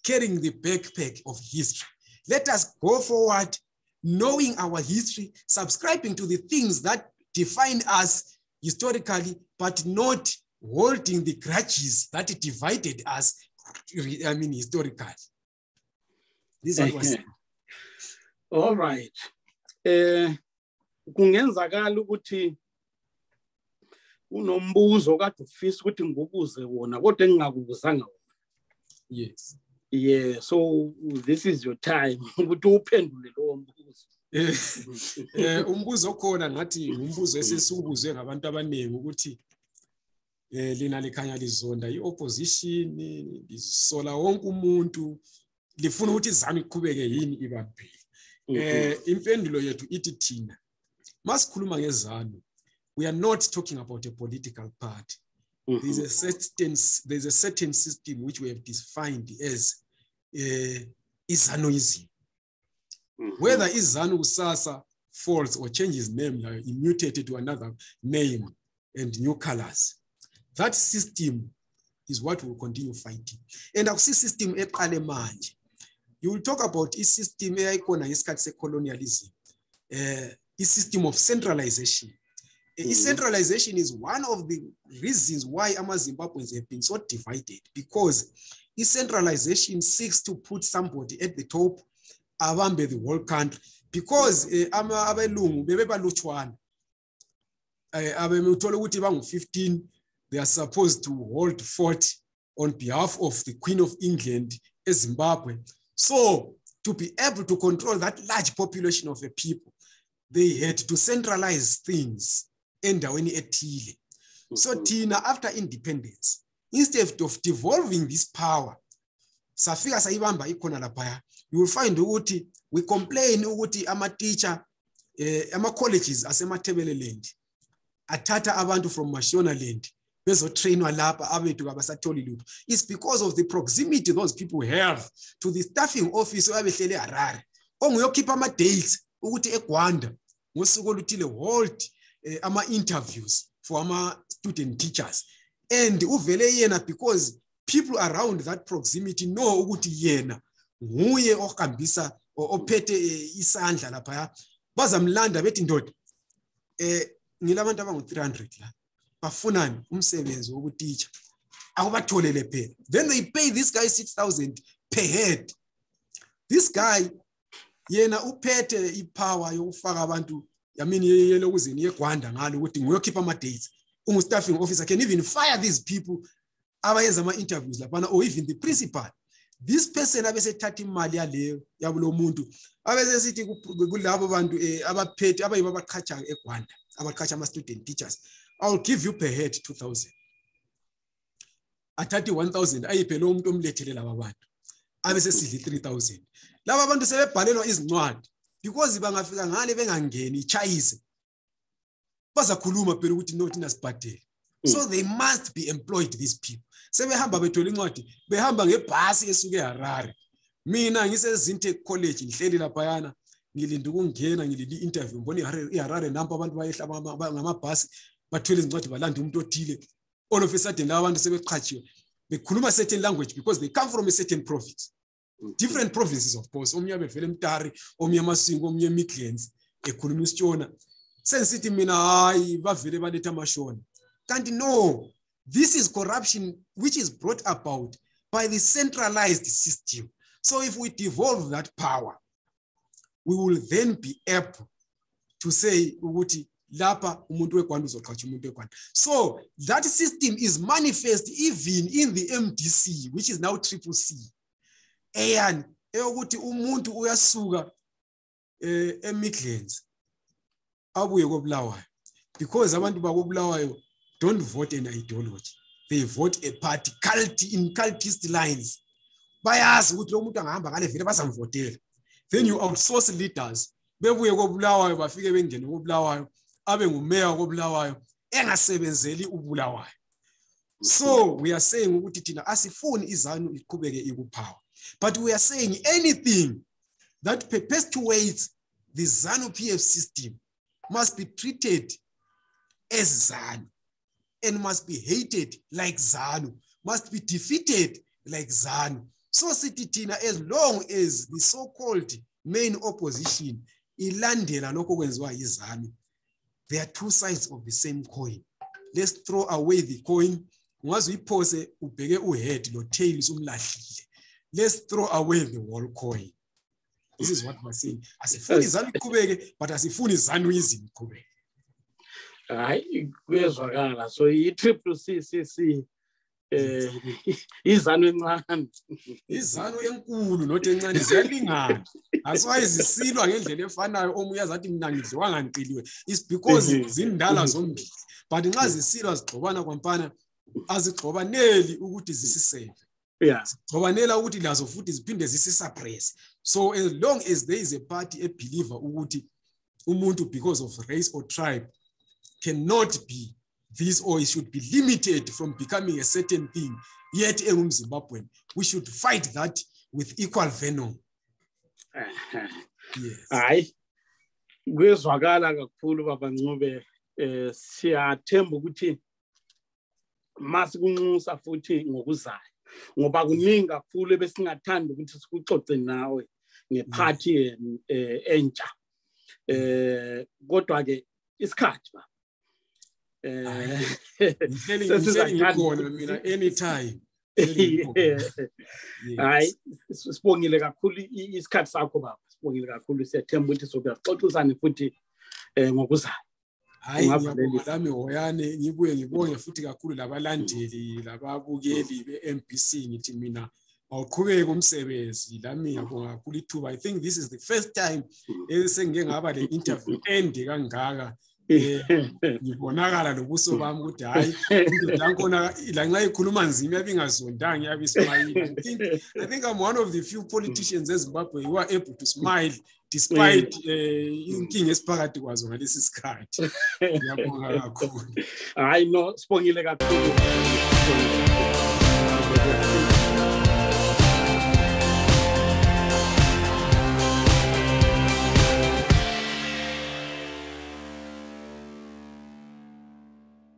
carrying the backpack of history. Let us go forward knowing our history, subscribing to the things that define us historically, but not holding the grudges that divided us, historically. This is what was. All right. Kungenzakala ukuthi unombuzo kade ufisa ukuthi ngubuze wona kodwa engingakubuzanga wona. Yes. Yeah, so this is your time ukuthi uphendule lo mbuzo. Umbuzo khona ngathi umbuzo esesubuzwe ngabantu abaningi ukuthi lina likhanya lizonda iopposition lisola wonke umuntu lifuna ukuthi izami iqhubeke yini ibambile. Impendulo yethu ithi thina masikhuluma ngezanu, we are not talking about a political party. there's a certain system which we have defined as Izanoism. Whether Izanu Sasa falls or changes name, like mutated to another name and new colors, that system is what we'll continue fighting. And our system eqale you will talk about a system colonialism, a system of centralization. Centralization is one of the reasons why Zimbabweans have been so divided, because centralization seeks to put somebody at the top, abambe the whole country, because abelungu bebebalutshwana abemuthola ukuthi bangu-15, they are supposed to hold fort on behalf of the Queen of England Zimbabwe. So to be able to control that large population of the people, they had to centralize things endaweni ethile. So Tina, after independence, instead of devolving this power, safika sayibamba ikhona laphaya, you will find ukuthi we complain ukuthi ama-teacher, ama-colleges asemathebeleland athatha abantu from Mashonaland bezotrainwa lapha abethu kabasatholi lutho. It's because of the proximity those people have to the staffing office abehlele eHarare, onguyokhipha ama-dates ukuthi eGwanda ngosuku oluthile hold ama-interviews for ama-student teachers, and uvele yena because people around that proximity know ukuthi yena nguye ohambisa ophethe isandla lapha, bazamlanda bethi ndoda ngilabantu abangu-300 la bafunani umsebenzi wokuteacher akubatholele phela. Then they pay this guy 6,000 per head. This guy yena uphethe ipower yokufaka abantu yelokuzini yeGwanda ngalo ukuthi ngoyokhipha ama-dates, staffing officer can even fire these people abayenza ama-interviews laphana, or even the principal. This person abesethatha imali yaleyo yabulo muntu abesesithi kulabo bantu abaphethe abayiba abaqhatsha eGwanda, abaqhatsha ama-student teachers, I'll give you per head 2,000. Athathe 1,000 ayiphe lo muntu omlethele laba bantu abesesidli 3,000. Laba bantu sebebhalelwa izincwadi because bangafika ngale bengangeni ichayise bazakhuluma phela ukuthi no thina sibhadele. So they must be employed, these people. Sebehamba bethola incwadi, behamba ngebhasi esuke eHarare. Mina ngisezintech college ngihleli laphayana ngilinda ukungena ngilinde interview, ngibona iHarare nampa abantu bayehla ngamabhasi bathwele izincwadi balanda umuntu othile. All of a sudden laba bantu sebeqhatshiwe bekhuluma certain language because they come from a certain province. Different provinces, of course. Omnye bevele eMtari, omnye eMasingo, omnye eMidlands, ekhuluma isiTshona. Sensithi mina hayi bavele baletha amashona. Kanti no, this is corruption which is brought about by the centralized system. So if we devolve that power, we will then be able to say ukuthi lapha umuntu weGwanda uzoqhatsha umuntu weGwanda. So that system is manifest even in the MDC, which is now CCC. And eyokuthi umuntu uyasuka eMidlands abuye koBulawayo, because abantu bakoBulawayo don't vote an ideology, they vote a party in cultist lines. Bayazi ukuthi lo muntu angahamba ngale vele bazamvotela. Then you outsource leaders bebuye koBulawayo bafike bengene koBulawayo abe ngumeya koBulawayo engasebenzeli uBulawayo. So we are saying ukuthi thina asifuni izanu iqhubeke ikupower, but we are saying anything that perpetuates the ZANU-PF system must be treated as ZANU and must be hated like ZANU, must be defeated like ZANU. So Sititina, as long as the so-called main opposition ilandela lokho kwenziwa yiZANU, there are two sides of the same coin. Let's throw away the coin. Once we pose ubheke uhead lo tail umlahlile. Let's throw away the whole coin. This is what we're saying. Asifuni ZANU iqhubeke, but asifuni ZANUism iqhubeke. Hayi kuyezwakala. So i-CCC izanu encane. Izanu enkulu not encane ziyalingana. Aswaye zisilwa ngendlela efanayo omunye azathi mina ngidliwa nganqiliwe. It's because zindala zombili. But nxa zisilwa zigxobana kwampana azigxobaneli ukuthi zisiseve. Yeah. Zigxobanela ukuthi lazo futhi ziphinde zisisuppress. So as long as there is a party, a believer ukuthi umuntu because of race or tribe cannot be this, or it should be limited from becoming a certain thing, yet Zimbabwean. We should fight that with equal venom. Yes. Hayi kwezwakala kakhulu baba Ncube siyathemba ukuthi masikunxusa futhi ngokuzayo ngoba kuningi kakhulu besingathanda ukuthi sikuxoxe nawe ngeparty entsha kodwa ke isikhathi ba anytime. Hayi sibongile kakhulu isikhathi sakho baba, sibongile kakhulu, siyathemba ukuthi sokuyaxoxisana futhi ngokuzayo. Hayi ngiyabonga lami Hoyane, ngibuye ngibonge futhi kakhulu labalandeli lababukeli be-MBC, ngithi mina awuqhubeke umsebenzi lami ngiyabonga kakhulu ithuba. I think this is the first time esengike ngaba le interview ende kangaka. Ngibonakala lobuso bami ukuthi hayi lankona la nxa ikhuluma nzima yabingazondanga yabismayile. I think I'm one of the few politicians in Zimbabwe who are able to smile despite inkinga esiphakathi kwazo ngalesi sikhathi. Ngiyabonga kakhulu. Hayi no, sibongile kakhulu.